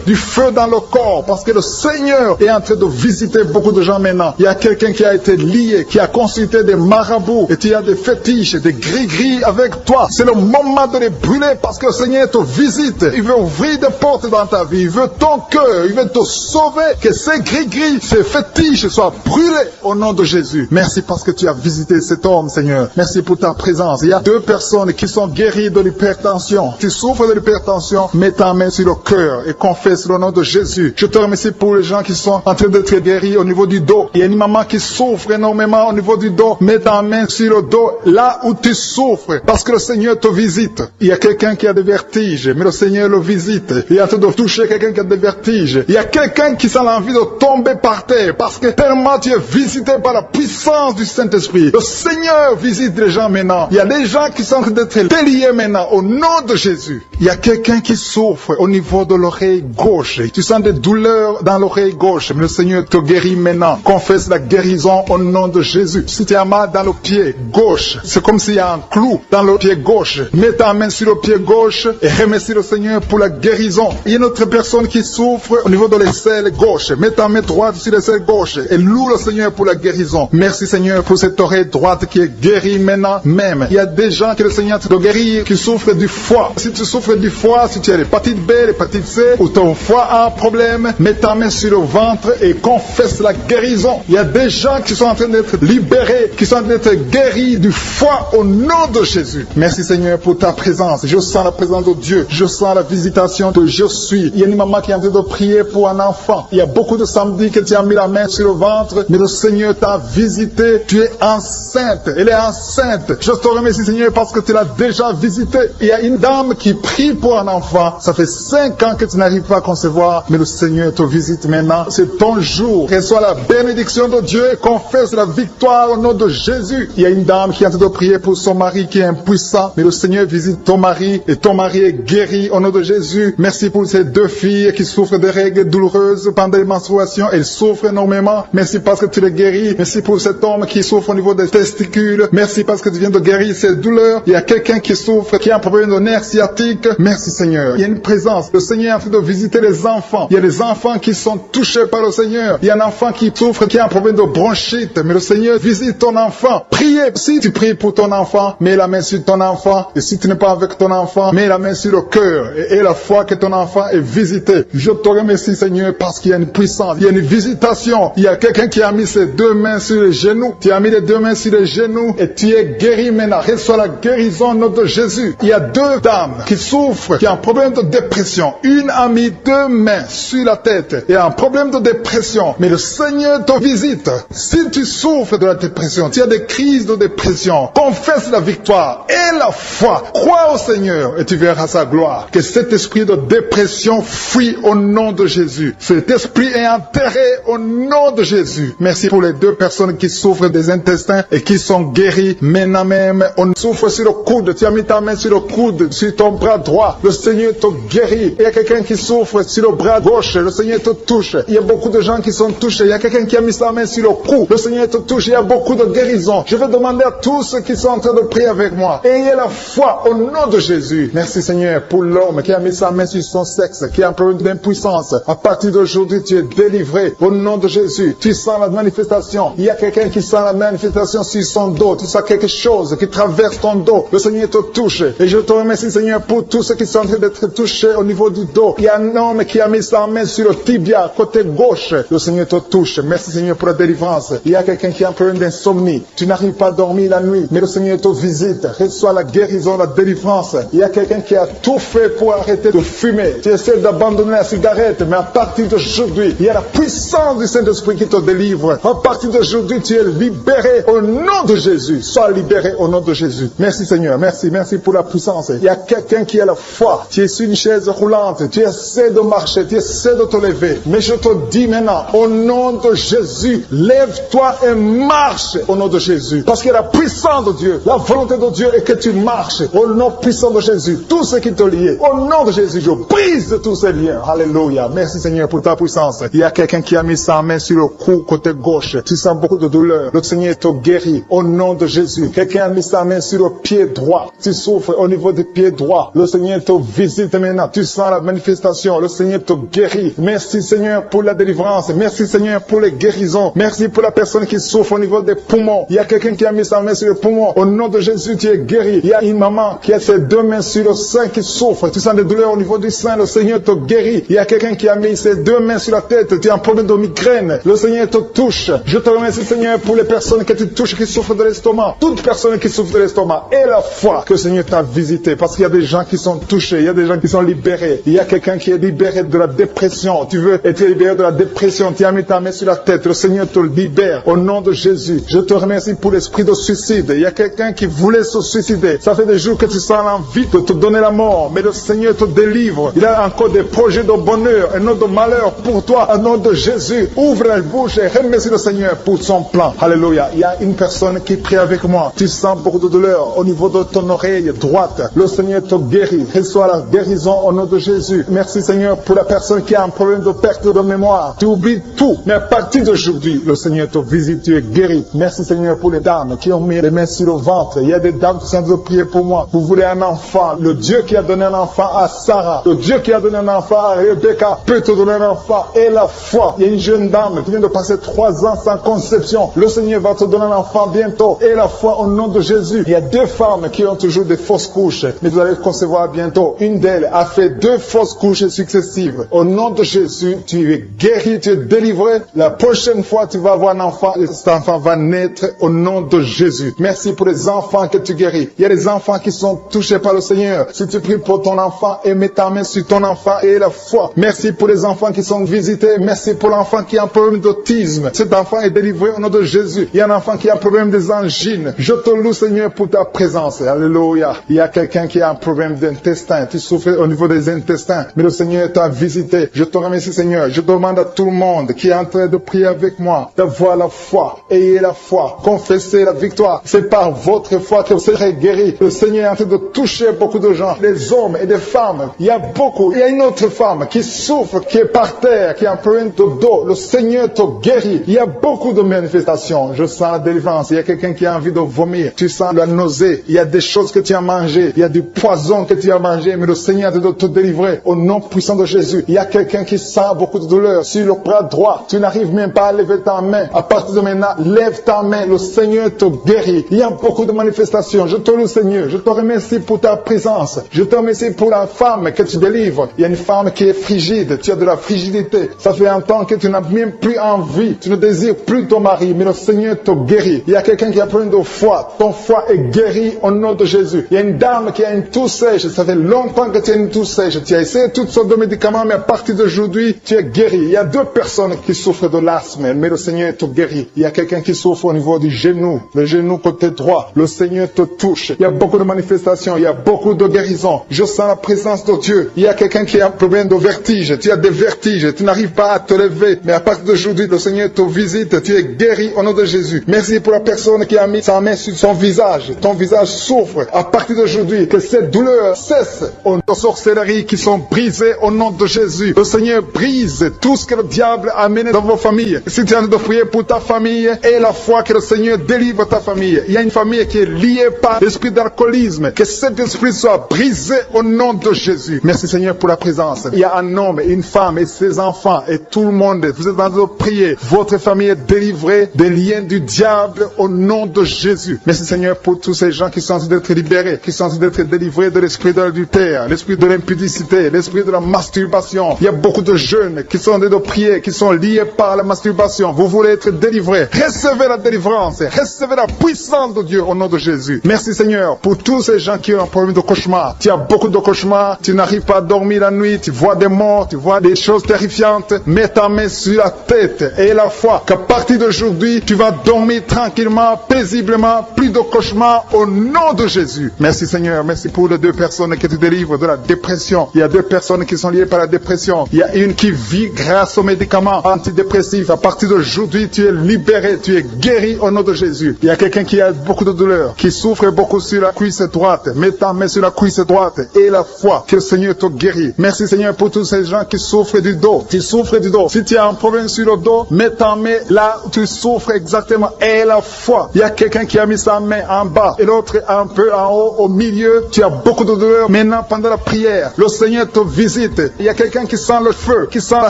dans le corps, parce que le Seigneur est en train de visiter beaucoup de gens maintenant. Il y a quelqu'un qui a été lié, qui a consulté des marabouts, et tu as des fétiches, des gris-gris avec toi. C'est le moment de les brûler, parce que le Seigneur te visite. Il veut ouvrir des portes dans ta vie. Il veut ton cœur. Il veut te sauver. Que ces gris-gris, ces fétiches soient brûlés au nom de Jésus. Merci parce que tu as visité cet homme, Seigneur. Merci pour ta présence. Il y a 2 personnes qui sont guéries de l'hypertension. Tu souffres de l'hypertension, mets ta main sur le cœur et confesse le nom de Jésus. Je te remercie pour les gens qui sont en train d'être guéris au niveau du dos. Il y a une maman qui souffre énormément au niveau du dos. Mets ta main sur le dos, là où tu souffres, parce que le Seigneur te visite. Il y a quelqu'un qui a des vertiges, mais le Seigneur le visite. Il est en train de toucher quelqu'un qui a des vertiges. Il y a quelqu'un qui sent l'envie de tomber par terre, parce que tellement tu es visité par la puissance du Saint-Esprit. Le Seigneur visite les gens maintenant. Il y a des gens qui sont en train d'être déliés maintenant, au nom de Jésus. Il y a quelqu'un qui souffre au niveau de l'oreille gauche. Tu sens des douleurs dans l'oreille gauche, mais le Seigneur te guérit maintenant. Confesse la guérison au nom de Jésus. Si tu as mal dans le pied gauche, c'est comme s'il y a un clou dans le pied gauche. Mets ta main sur le pied gauche et remercie le Seigneur pour la guérison. Il y a une autre personne qui souffre au niveau de l'aisselle gauche. Mets ta main droite sur l'aisselle gauche et loue le Seigneur pour la guérison. Merci Seigneur pour cette oreille droite qui est guérie maintenant même. Il y a des gens que le Seigneur te guérit qui souffrent du foie. Si tu souffres du foie, si tu as l'hépatite B, l'hépatite C, ou ton foie a un problème, mets ta main sur le ventre et confesse la guérison. Il y a des gens qui sont en train d'être libérés, qui sont en train d'être guéris du foie au nom de Jésus. Merci Seigneur pour ta présence. Je sens la présence de Dieu. Je sens la visitation de je suis. Il y a une maman qui est en train de prier pour un enfant. Il y a beaucoup de samedis que tu as mis la main sur le ventre, mais le Seigneur t'a visité. Tu es enceinte. Elle est enceinte. Je te remercie Seigneur parce que tu l'as déjà visité. Il y a une dame qui prie pour un enfant. Ça fait 5 ans que tu n'arrives pas à concevoir, mais le Seigneur te visite maintenant. C'est ton jour. Reçois la bénédiction de Dieu et confesse la victoire au nom de Jésus. Il y a une dame qui est en train de prier pour son mari qui est impuissant, mais le Seigneur visite ton mari et ton mari est guéri au nom de Jésus. Merci pour ces 2 filles qui souffrent de règles douloureuses pendant les menstruations. Elles souffrent énormément. Merci parce que tu les guéris. Merci pour cet homme qui souffre au niveau des testicules. Merci parce que tu viens de guérir ces douleurs. Il y a quelqu'un qui souffre, qui a un problème de nerf sciatique. Merci Seigneur. Il y a une présence. Le Seigneur est en train de visiter les enfants. Il y a des enfants qui sont touchés par le Seigneur. Il y a un enfant qui souffre, qui a un problème de bronchite. Mais le Seigneur visite ton enfant. Priez. Si tu pries pour ton enfant, mets la main sur ton enfant. Et si tu n'es pas avec ton enfant, mets la main sur le cœur. Et la foi que ton enfant est visité. Je te remercie Seigneur parce qu'il y a une puissance. Il y a une visitation. Il y a quelqu'un qui a mis ses 2 mains sur les genoux. Tu as mis les 2 mains sur les genoux et tu es guéri maintenant. Reçois la guérison au nom de Jésus. Il y a 2 dames qui souffrent, qui ont un problème de dépression. Une a mis 2 mains sur la tête et a un problème de dépression. Mais le Seigneur te visite. Si tu souffres de la dépression, tu as des crises de dépression, confesse la victoire et la foi. Crois au Seigneur et tu verras sa gloire. Que cet esprit de dépression fuit au nom de Jésus. Cet esprit est enterré au nom de Jésus. Merci pour les 2 personnes qui souffrent des intestins et qui sont guéries maintenant même. On souffre sur le coude. Tu as mis ta main sur le coude, sur ton bras droit. Le Seigneur te guérit. Il y a quelqu'un qui souffre sur le bras gauche. Le Seigneur te touche. Il y a beaucoup de gens qui sont touchés. Il y a quelqu'un qui a mis sa main sur le cou. Le Seigneur te touche. Il y a beaucoup de guérisons. Je vais demander à tous ceux qui sont en train de prier avec moi. Ayez la foi au nom de Jésus. Merci Seigneur pour l'homme qui a mis sa main sur son sexe, qui a un problème d'impuissance. À partir d'aujourd'hui, tu es délivré au nom de Jésus. Tu sens la manifestation. Il y a quelqu'un qui sent la manifestation sur son dos. Tu sens quelque chose qui traverse ton dos. Le Seigneur te touche. Et je te remercie Seigneur pour tous ceux qui sont en train d'être touchés au niveau du dos. Il y a un homme qui a mis sa main sur le tibia, côté gauche. Le Seigneur te touche. Merci Seigneur pour la délivrance. Il y a quelqu'un qui a un problème d'insomnie. Tu n'arrives pas à dormir la nuit, mais le Seigneur te visite. Reçois la guérison, la délivrance. Il y a quelqu'un qui a tout fait pour arrêter de fumer. Tu essaies d'abandonner la cigarette, mais à partir d'aujourd'hui, il y a la puissance du Saint-Esprit qui te délivre. À partir d'aujourd'hui, tu es libéré au nom de Jésus. Sois libéré au nom de Jésus. Merci Seigneur. Merci pour la la puissance. Il y a quelqu'un qui a la foi. Tu es sur une chaise roulante. Tu essaies de marcher. Tu essaies de te lever. Mais je te dis maintenant, au nom de Jésus, lève-toi et marche au nom de Jésus. Parce que la puissance de Dieu, la volonté de Dieu est que tu marches au nom puissant de Jésus. Tout ce qui te lie, au nom de Jésus, je brise tous ces liens. Alléluia. Merci Seigneur pour ta puissance. Il y a quelqu'un qui a mis sa main sur le cou côté gauche. Tu sens beaucoup de douleur. Le Seigneur te guérit au nom de Jésus. Quelqu'un a mis sa main sur le pied droit. Tu souffres au niveau du pied droit. Le Seigneur te visite maintenant. Tu sens la manifestation. Le Seigneur te guérit. Merci Seigneur pour la délivrance. Merci Seigneur pour les guérisons. Merci pour la personne qui souffre au niveau des poumons. Il y a quelqu'un qui a mis sa main sur le poumon. Au nom de Jésus, tu es guéri. Il y a une maman qui a ses deux mains sur le sein qui souffre. Tu sens des douleurs au niveau du sein. Le Seigneur te guérit. Il y a quelqu'un qui a mis ses deux mains sur la tête. Tu as un problème de migraine. Le Seigneur te touche. Je te remercie Seigneur pour les personnes que tu touches qui souffrent de l'estomac. Toute personne qui souffre de l'estomac. Et la foi que le Seigneur t'a visité. Parce qu'il y a des gens qui sont touchés. Il y a des gens qui sont libérés. Il y a quelqu'un qui est libéré de la dépression. Tu veux être libéré de la dépression. Tu as mis ta main sur la tête. Le Seigneur te libère. Au nom de Jésus. Je te remercie pour l'esprit de suicide. Il y a quelqu'un qui voulait se suicider. Ça fait des jours que tu sens l'envie de te donner la mort. Mais le Seigneur te délivre. Il a encore des projets de bonheur et non de malheur pour toi. Au nom de Jésus. Ouvre la bouche et remercie le Seigneur pour son plan. Alléluia. Il y a une personne qui prie avec moi. Tu sens beaucoup de douleur au niveau de ton oreille droite. Le Seigneur te guérit. Reçois la guérison au nom de Jésus. Merci Seigneur pour la personne qui a un problème de perte de mémoire. Tu oublies tout. Mais à partir d'aujourd'hui, le Seigneur te visite. Tu es guéri. Merci Seigneur pour les dames qui ont mis les mains sur le ventre. Il y a des dames qui sont en train de prier pour moi. Vous voulez un enfant. Le Dieu qui a donné un enfant à Sarah. Le Dieu qui a donné un enfant à Rebecca peut te donner un enfant. Et la foi. Il y a une jeune dame qui vient de passer 3 ans sans conception. Le Seigneur va te donner un enfant bientôt. Et la foi au nom de Jésus. Il y a 2 femmes qui ont toujours des fausses couches. Mais vous allez concevoir bientôt. Une d'elles a fait 2 fausses couches successives. Au nom de Jésus, tu es guéri, tu es délivré. La prochaine fois, tu vas avoir un enfant. Et cet enfant va naître au nom de Jésus. Merci pour les enfants que tu guéris. Il y a des enfants qui sont touchés par le Seigneur. Si tu pries pour ton enfant et mets ta main sur ton enfant et la foi. Merci pour les enfants qui sont visités. Merci pour l'enfant qui a un problème d'autisme. Cet enfant est délivré au nom de Jésus. Il y a un enfant qui a un problème des angines. Je te loue Seigneur pour ta présence. Alléluia. Il y a quelqu'un qui a un problème d'intestin. Tu souffres au niveau des intestins. Mais le Seigneur t'a visité. Je te remercie Seigneur. Je demande à tout le monde qui est en train de prier avec moi d'avoir la foi. Ayez la foi. Confessez la victoire. C'est par votre foi que vous serez guéris. Le Seigneur est en train de toucher beaucoup de gens. Des hommes et des femmes. Il y a beaucoup. Il y a une autre femme qui souffre, qui est par terre, qui a un problème de dos. Le Seigneur te guérit. Il y a beaucoup de manifestations. Je sens la délivrance. Il y a quelqu'un qui a envie de vomir. Tu sens la nausée. Il y a des choses que tu as mangées. Il y a du poison que tu as mangé. Mais le Seigneur est de te délivrer. Au nom puissant de Jésus. Il y a quelqu'un qui sent beaucoup de douleur sur le bras droit. Tu n'arrives même pas à lever ta main. À partir de maintenant, lève ta main. Le Seigneur te guérit. Il y a beaucoup de manifestations. Je te loue Seigneur. Je te remercie pour ta présence. Je te remercie pour la femme que tu délivres. Il y a une femme qui est frigide. Tu as de la frigidité. Ça fait un temps que tu n'as même plus envie. Tu ne désires plus ton mari. Mais le Seigneur te guérit. Il y a quelqu'un qui a plein de foi. Ton foie est guéri au nom de Jésus. Il y a une dame qui a une toux sèche. Ça fait longtemps que tu as une toux sèche. Tu as essayé toutes sortes de médicaments, mais à partir d'aujourd'hui, tu es guéri. Il y a 2 personnes qui souffrent de l'asthme, mais le Seigneur te guérit. Il y a quelqu'un qui souffre au niveau du genou, le genou côté droit. Le Seigneur te touche. Il y a beaucoup de manifestations. Il y a beaucoup de guérisons. Je sens la présence de Dieu. Il y a quelqu'un qui a un problème de vertige. Tu as des vertiges. Tu n'arrives pas à te lever. Mais à partir d'aujourd'hui, le Seigneur te visite. Tu es guéri au nom de Jésus. Merci pour la personne qui a mis sa main sur son visage. Ton visage souffre. À partir d'aujourd'hui, que cette douleur cesse. Aux sorcelleries qui sont brisées au nom de Jésus. Le Seigneur brise tout ce que le diable a amené dans vos familles. Si tu es en train de prier pour ta famille, et la foi que le Seigneur délivre ta famille. Il y a une famille qui est liée par l'esprit d'alcoolisme. Que cet esprit soit brisé au nom de Jésus. Merci Seigneur pour la présence. Il y a un homme et une femme et ses enfants et tout le monde. Vous êtes en train de prier. Votre famille est délivrée des liens du diable au nom de Jésus. Merci Seigneur pour tous ces gens qui sont en train d'être libérés, qui sont en train d'être délivrés de l'esprit de l'adultère, l'esprit de l'impudicité, l'esprit de la masturbation. Il y a beaucoup de jeunes qui sont en train de prier, qui sont liés par la masturbation. Vous voulez être délivrés. Recevez la délivrance. Recevez la puissance de Dieu au nom de Jésus. Merci Seigneur pour tous ces gens qui ont un problème de cauchemar. Tu as beaucoup de cauchemars. Tu n'arrives pas à dormir la nuit. Tu vois des morts. Tu vois des choses terrifiantes. Mets ta main sur la tête et la foi qu'à partir d'aujourd'hui, tu vas dormir tranquillement, paisiblement. Plus de cauchemars au nom de Jésus. Merci. Merci Seigneur, merci pour les 2 personnes qui te délivrent de la dépression. Il y a 2 personnes qui sont liées par la dépression. Il y a une qui vit grâce aux médicaments antidépressifs. À partir d'aujourd'hui, tu es libéré, tu es guéri au nom de Jésus. Il y a quelqu'un qui a beaucoup de douleur, qui souffre beaucoup sur la cuisse droite. Mets ta main sur la cuisse droite et la foi que le Seigneur te guérit. Merci Seigneur pour tous ces gens qui souffrent du dos. Tu souffres du dos. Si tu as un problème sur le dos, mets ta main là où tu souffres exactement et la foi. Il y a quelqu'un qui a mis sa main en bas et l'autre un peu en haut, au milieu. Tu as beaucoup de douleur. Maintenant, pendant la prière, le Seigneur te visite. Il y a quelqu'un qui sent le feu, qui sent la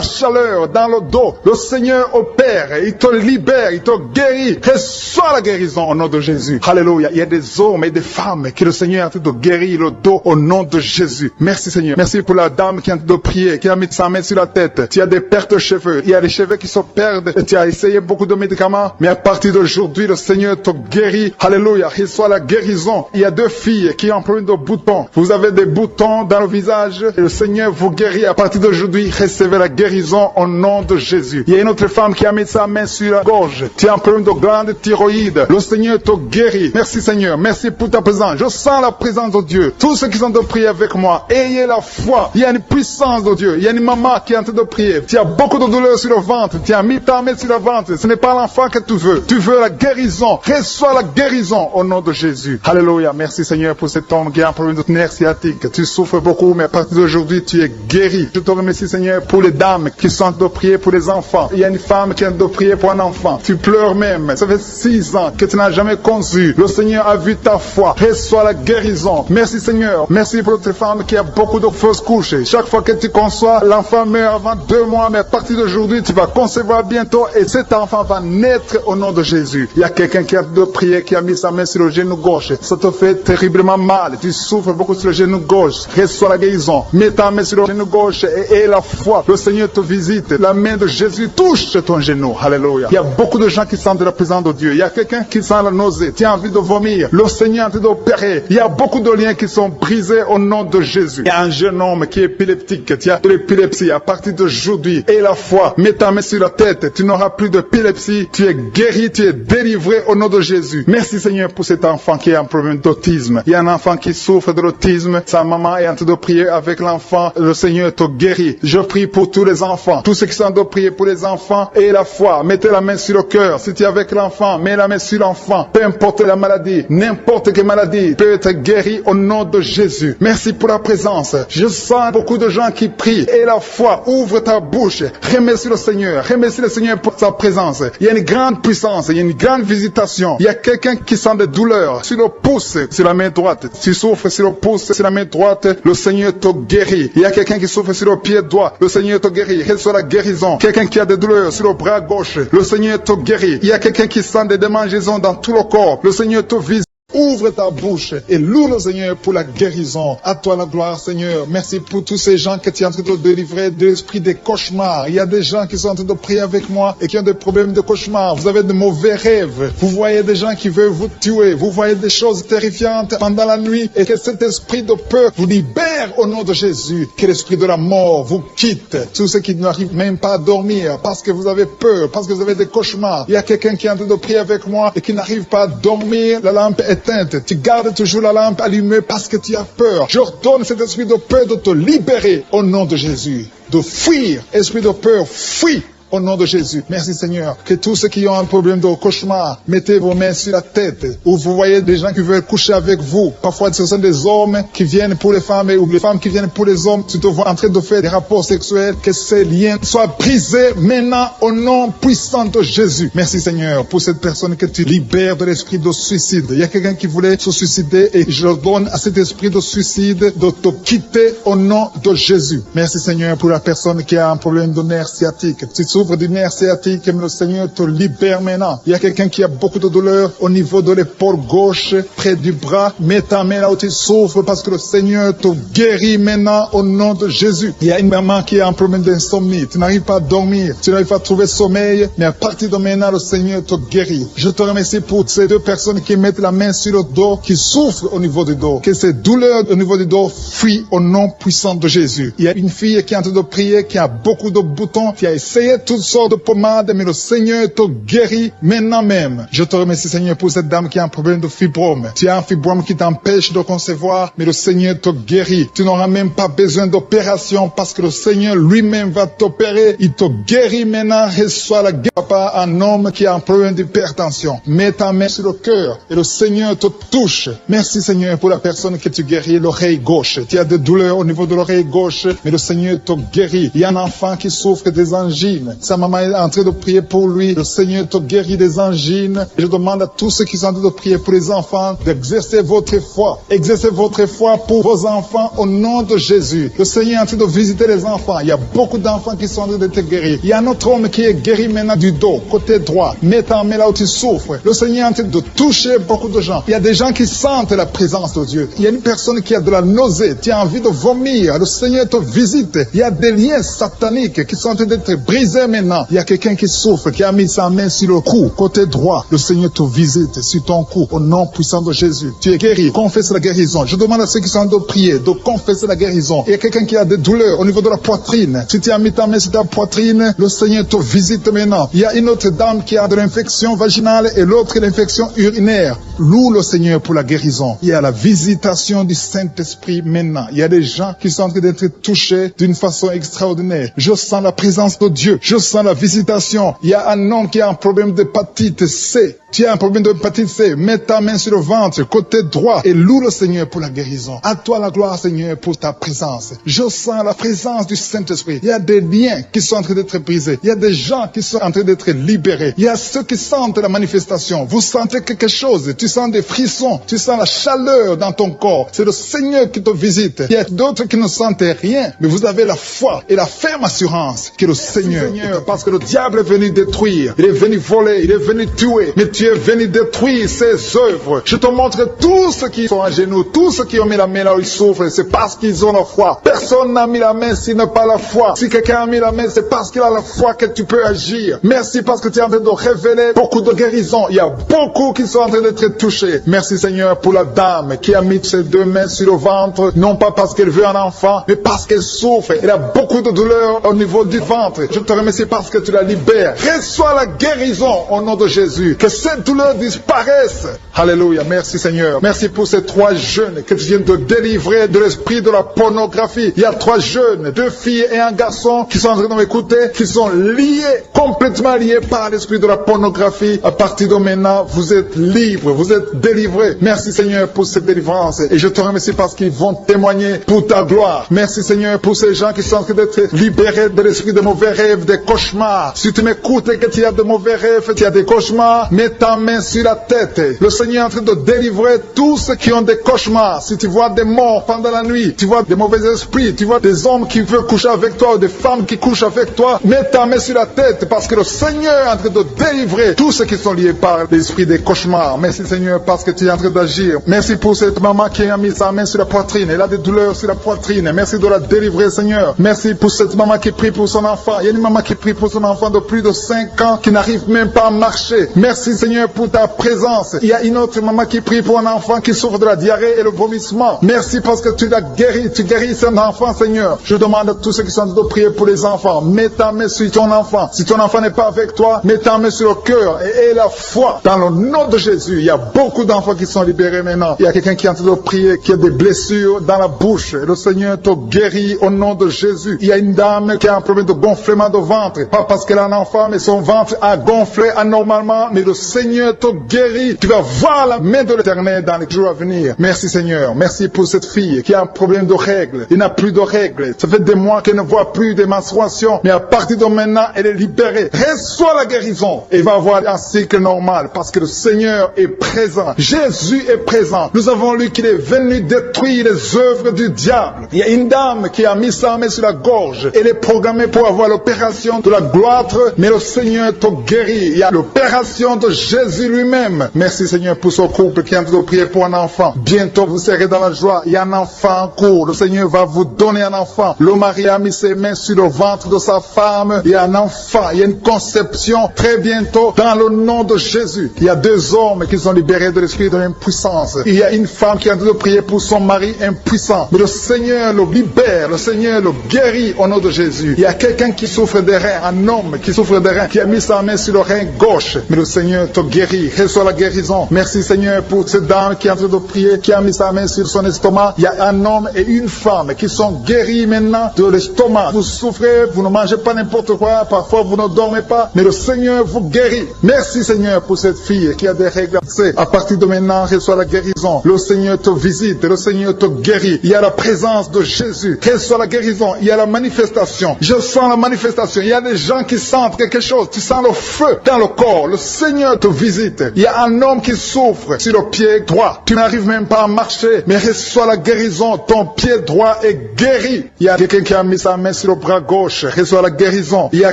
chaleur dans le dos. Le Seigneur opère, il te libère, il te guérit. Reçois la guérison au nom de Jésus. Alléluia. Il y a des hommes et des femmes que le Seigneur est en train de guérir le dos au nom de Jésus. Merci Seigneur. Merci pour la dame qui est en train de prier, qui a mis sa main sur la tête. Tu as des pertes de cheveux. Il y a des cheveux qui se perdent. Et tu as essayé beaucoup de médicaments. Mais à partir d'aujourd'hui, le Seigneur te guérit. Alléluia. Reçois la guérison. Il y a 2 filles qui ont un problème de boutons. Vous avez des boutons dans le visage. Et le Seigneur vous guérit. À partir d'aujourd'hui, recevez la guérison au nom de Jésus. Il y a une autre femme qui a mis sa main sur la gorge. Tu as un problème de glande thyroïde. Le Seigneur te guérit. Merci Seigneur. Merci pour ta présence. Je sens la présence de Dieu. Tous ceux qui sont de prier avec moi, ayez la foi. Il y a une puissance de Dieu. Il y a une maman qui est en train de prier. Tu as beaucoup de douleur sur le ventre. Tu as mis ta main sur le ventre. Ce n'est pas l'enfant que tu veux. Tu veux la guérison. Reçois la guérison au nom de Jésus. Alléluia. Merci Seigneur pour cet homme qui a un problème de nerf sciatique. Tu souffres beaucoup, mais à partir d'aujourd'hui, tu es guéri. Je te remercie Seigneur pour les dames qui sont de prier pour les enfants. Il y a une femme qui est de prier pour un enfant. Tu pleures même. Ça fait 6 ans que tu n'as jamais conçu. Le Seigneur a vu ta foi. Reçois la guérison. Merci Seigneur. Merci pour cette femme qui a beaucoup de fausses couches. Chaque fois que tu conçois, l'enfant meurt avant 2 mois, mais à partir d'aujourd'hui, tu vas concevoir bientôt et cet enfant va naître au nom de Jésus. Il y a quelqu'un qui a de prier, qui a mis sa main sur le genou gauche. Ça te fait terriblement mal. Tu souffres beaucoup sur le genou gauche. Reçois la guérison. Mets ta main sur le genou gauche et la foi. Le Seigneur te visite. La main de Jésus touche ton genou. Alléluia. Il y a beaucoup de gens qui sentent la présence de Dieu. Il y a quelqu'un qui sent la nausée. Tu as envie de vomir. Le Seigneur est en train d'opérer. Il y a beaucoup de liens qui sont brisés au nom de Jésus. Il y a un jeune homme qui est épileptique. Tu as de l'épilepsie à partir d'aujourd'hui. Et la foi. Mets ta main sur la tête. Tu n'auras plus d'épilepsie. Tu es guéri. Tu es délivré au nom de Jésus. Merci Seigneur pour cet enfant qui a un problème d'autisme. Il y a un enfant qui souffre de l'autisme. Sa maman est en train de prier avec l'enfant. Le Seigneur te guérit. Je prie pour tous les enfants. Tous ceux qui sont en train de prier pour les enfants et la foi. Mettez la main sur le cœur. Si tu es avec l'enfant, mets la main sur l'enfant. Peu importe la maladie, n'importe quelle maladie peut être guérie au nom de Jésus. Merci pour la présence. Je sens beaucoup de gens qui prient. Et la foi, ouvre ta bouche. Remercie le Seigneur. Remercie le Seigneur pour sa présence. Il y a une grande puissance. Il y a une grande visitation. Il y a quelqu'un qui sent des douleurs sur le pouce, sur la main droite. Tu souffres sur le pouce, sur la main droite. Le Seigneur te guérit. Il y a quelqu'un qui souffre sur le pied droit. Le Seigneur te guérit. Reçois la guérison. Quelqu'un qui a des douleurs sur le bras gauche. Le Seigneur te guérit. Il y a quelqu'un qui sent des démangeaisons dans tout le corps. Le Seigneur te visite. Ouvre ta bouche et loue le Seigneur pour la guérison. À toi la gloire, Seigneur. Merci pour tous ces gens que tu es en train de délivrer de l'esprit des cauchemars. Il y a des gens qui sont en train de prier avec moi et qui ont des problèmes de cauchemars. Vous avez de mauvais rêves. Vous voyez des gens qui veulent vous tuer. Vous voyez des choses terrifiantes pendant la nuit et que cet esprit de peur vous libère au nom de Jésus. Que l'esprit de la mort vous quitte. Tous ceux qui n'arrivent même pas à dormir parce que vous avez peur, parce que vous avez des cauchemars. Il y a quelqu'un qui est en train de prier avec moi et qui n'arrive pas à dormir. La lampe est éteinte. Tu gardes toujours la lampe allumée parce que tu as peur. J'ordonne cet esprit de peur de te libérer au nom de Jésus. De fuir. Esprit de peur, fuis. Au nom de Jésus. Merci Seigneur. Que tous ceux qui ont un problème de cauchemar, mettez vos mains sur la tête. Ou vous voyez des gens qui veulent coucher avec vous. Parfois ce sont des hommes qui viennent pour les femmes ou les femmes qui viennent pour les hommes. Tu te vois en train de faire des rapports sexuels. Que ces liens soient brisés maintenant au nom puissant de Jésus. Merci Seigneur pour cette personne que tu libères de l'esprit de suicide. Il y a quelqu'un qui voulait se suicider et je donne à cet esprit de suicide de te quitter au nom de Jésus. Merci Seigneur pour la personne qui a un problème de nerf sciatique. Tu souffres du nerf sciatique, mais le Seigneur te libère maintenant. Il y a quelqu'un qui a beaucoup de douleur au niveau de l'épaule gauche, près du bras. Mets ta main là où tu souffres parce que le Seigneur te guérit maintenant au nom de Jésus. Il y a une maman qui a un problème d'insomnie. Tu n'arrives pas à dormir, tu n'arrives pas à trouver sommeil, mais à partir de maintenant, le Seigneur te guérit. Je te remercie pour ces deux personnes qui mettent la main sur le dos, qui souffrent au niveau du dos. Que ces douleurs au niveau du dos fuient au nom puissant de Jésus. Il y a une fille qui est en train de prier, qui a beaucoup de boutons, qui a essayé toutes sortes de pommades, mais le Seigneur te guérit maintenant même. Je te remercie, Seigneur, pour cette dame qui a un problème de fibrome. Tu as un fibrome qui t'empêche de concevoir, mais le Seigneur te guérit. Tu n'auras même pas besoin d'opération parce que le Seigneur lui-même va t'opérer. Il te guérit maintenant. Reçois la guérison. Papa, un homme qui a un problème d'hypertension. Mets ta main sur le cœur et le Seigneur te touche. Merci, Seigneur, pour la personne que tu guéris, l'oreille gauche. Tu as des douleurs au niveau de l'oreille gauche, mais le Seigneur te guérit. Il y a un enfant qui souffre des angines. Sa maman est en train de prier pour lui. Le Seigneur te guérit des angines. Et je demande à tous ceux qui sont en train de prier pour les enfants d'exercer votre foi. Exercez votre foi pour vos enfants au nom de Jésus. Le Seigneur est en train de visiter les enfants. Il y a beaucoup d'enfants qui sont en train d'être guéris. Il y a un autre homme qui est guéri maintenant du dos, côté droit. Mets ta main là où tu souffres. Le Seigneur est en train de toucher beaucoup de gens. Il y a des gens qui sentent la présence de Dieu. Il y a une personne qui a de la nausée. Tu as envie de vomir. Le Seigneur te visite. Il y a des liens sataniques qui sont en train d'être brisés maintenant. Il y a quelqu'un qui souffre, qui a mis sa main sur le cou, côté droit. Le Seigneur te visite sur ton cou, au nom puissant de Jésus. Tu es guéri. Confesse la guérison. Je demande à ceux qui sont en train de prier de confesser la guérison. Il y a quelqu'un qui a des douleurs au niveau de la poitrine. Si tu as mis ta main sur ta poitrine, le Seigneur te visite maintenant. Il y a une autre dame qui a de l'infection vaginale et l'autre l'infection urinaire. Loue le Seigneur pour la guérison. Il y a la visitation du Saint-Esprit maintenant. Il y a des gens qui sont en train d'être touchés d'une façon extraordinaire. Je sens la présence de Dieu. Je sens la visitation. Il y a un homme qui a un problème d'hépatite C. Tu as un problème d'hépatite C. Mets ta main sur le ventre, côté droit, et loue le Seigneur pour la guérison. À toi la gloire, Seigneur, pour ta présence. Je sens la présence du Saint-Esprit. Il y a des liens qui sont en train d'être brisés. Il y a des gens qui sont en train d'être libérés. Il y a ceux qui sentent la manifestation. Vous sentez quelque chose. Tu sens des frissons. Tu sens la chaleur dans ton corps. C'est le Seigneur qui te visite. Il y a d'autres qui ne sentent rien, mais vous avez la foi et la ferme assurance que le Seigneur, parce que le diable est venu détruire. Il est venu voler. Il est venu tuer. Mais tu es venu détruire ses œuvres. Je te montre tous ceux qui sont à genoux, tous ceux qui ont mis la main là où ils souffrent, c'est parce qu'ils ont la foi. Personne n'a mis la main s'il n'a pas la foi. Si quelqu'un a mis la main, c'est parce qu'il a la foi que tu peux agir. Merci parce que tu es en train de révéler beaucoup de guérisons. Il y a beaucoup qui sont en train d'être touchés. Merci Seigneur pour la dame qui a mis ses deux mains sur le ventre, non pas parce qu'elle veut un enfant, mais parce qu'elle souffre. Elle a beaucoup de douleur au niveau du ventre. Je te remercie parce que tu la libères. Reçois la guérison au nom de Jésus. Que cette douleur disparaisse. Alléluia. Merci Seigneur. Merci pour ces 3 jeunes que tu viens de délivrer de l'esprit de la pornographie. Il y a 3 jeunes, 2 filles et un garçon qui sont en train de m'écouter, qui sont liés, complètement liés par l'esprit de la pornographie. À partir de maintenant, vous êtes libres, vous êtes délivrés. Merci Seigneur pour cette délivrance. Et je te remercie parce qu'ils vont témoigner pour ta gloire. Merci Seigneur pour ces gens qui sont en train d'être libérés de l'esprit de mauvais rêves, des cauchemars. Si tu m'écoutes et que tu as de mauvais rêves, tu as des cauchemars, mets ta main sur la tête. Le Seigneur est en train de délivrer tous ceux qui ont des cauchemars. Si tu vois des morts pendant la nuit, tu vois des mauvais esprits, tu vois des hommes qui veulent coucher avec toi ou des femmes qui couchent avec toi, mets ta main sur la tête parce que le Seigneur est en train de délivrer tous ceux qui sont liés par l'esprit des cauchemars. Merci Seigneur parce que tu es en train d'agir. Merci pour cette maman qui a mis sa main sur la poitrine. Elle a des douleurs sur la poitrine. Merci de la délivrer Seigneur. Merci pour cette maman qui prie pour son enfant. Il y a une maman qui prie pour son enfant de plus de 5 ans qui n'arrive même pas à marcher. Merci Seigneur pour ta présence. Il y a une autre maman qui prie pour un enfant qui souffre de la diarrhée et le vomissement. Merci parce que tu l'as guéri. Tu guéris cet enfant Seigneur. Je demande à tous ceux qui sont en train de prier pour les enfants. Mets ta main sur ton enfant. Si ton enfant n'est pas avec toi, mets ta main sur le cœur et aie la foi. Dans le nom de Jésus, il y a beaucoup d'enfants qui sont libérés maintenant. Il y a quelqu'un qui est en train de prier, qui a des blessures dans la bouche. Le Seigneur te guérit au nom de Jésus. Il y a une dame qui a un problème de gonflement de ventre. Pas parce qu'elle a un enfant, mais son ventre a gonflé anormalement. Mais le Seigneur te guérit. Tu vas voir la main de l'Éternel dans les jours à venir. Merci Seigneur. Merci pour cette fille qui a un problème de règles. Il n'a plus de règles. Ça fait des mois qu'elle ne voit plus de menstruation. Mais à partir de maintenant, elle est libérée. Reçois la guérison. Et va avoir un cycle normal parce que le Seigneur est présent. Jésus est présent. Nous avons lu qu'il est venu détruire les œuvres du diable. Il y a une dame qui a mis sa main sur la gorge. Elle est programmée pour avoir l'opération de la gloire, mais le Seigneur te guérit. Il y a l'opération de Jésus lui-même. Merci Seigneur Seigneur, pour ce couple qui est en train de prier pour un enfant. Bientôt, vous serez dans la joie. Il y a un enfant en cours. Le Seigneur va vous donner un enfant. Le mari a mis ses mains sur le ventre de sa femme. Il y a un enfant. Il y a une conception très bientôt dans le nom de Jésus. Il y a 2 hommes qui sont libérés de l'esprit de l'impuissance. Il y a une femme qui est en train de prier pour son mari impuissant. Mais le Seigneur le libère. Le Seigneur le guérit au nom de Jésus. Il y a quelqu'un qui souffre des reins. Un homme qui souffre des reins, qui a mis sa main sur le rein gauche. Mais le Seigneur te guérit. Reçois la guérison. Merci Seigneur pour cette dame qui est en train de prier, qui a mis sa main sur son estomac. Il y a un homme et une femme qui sont guéris maintenant de l'estomac. Vous souffrez, vous ne mangez pas n'importe quoi, parfois vous ne dormez pas, mais le Seigneur vous guérit. Merci Seigneur pour cette fille qui a des règles. À partir de maintenant, reçois la guérison. Le Seigneur te visite, le Seigneur te guérit. Il y a la présence de Jésus. Reçois la guérison. Il y a la manifestation. Je sens la manifestation. Il y a des gens qui sentent quelque chose. Tu sens le feu dans le corps. Le Seigneur te visite. Il y a un homme qui souffre sur le pied droit. Tu n'arrives même pas à marcher, mais reçois la guérison. Ton pied droit est guéri. Il y a quelqu'un qui a mis sa main sur le bras gauche. Reçois la guérison. Il y a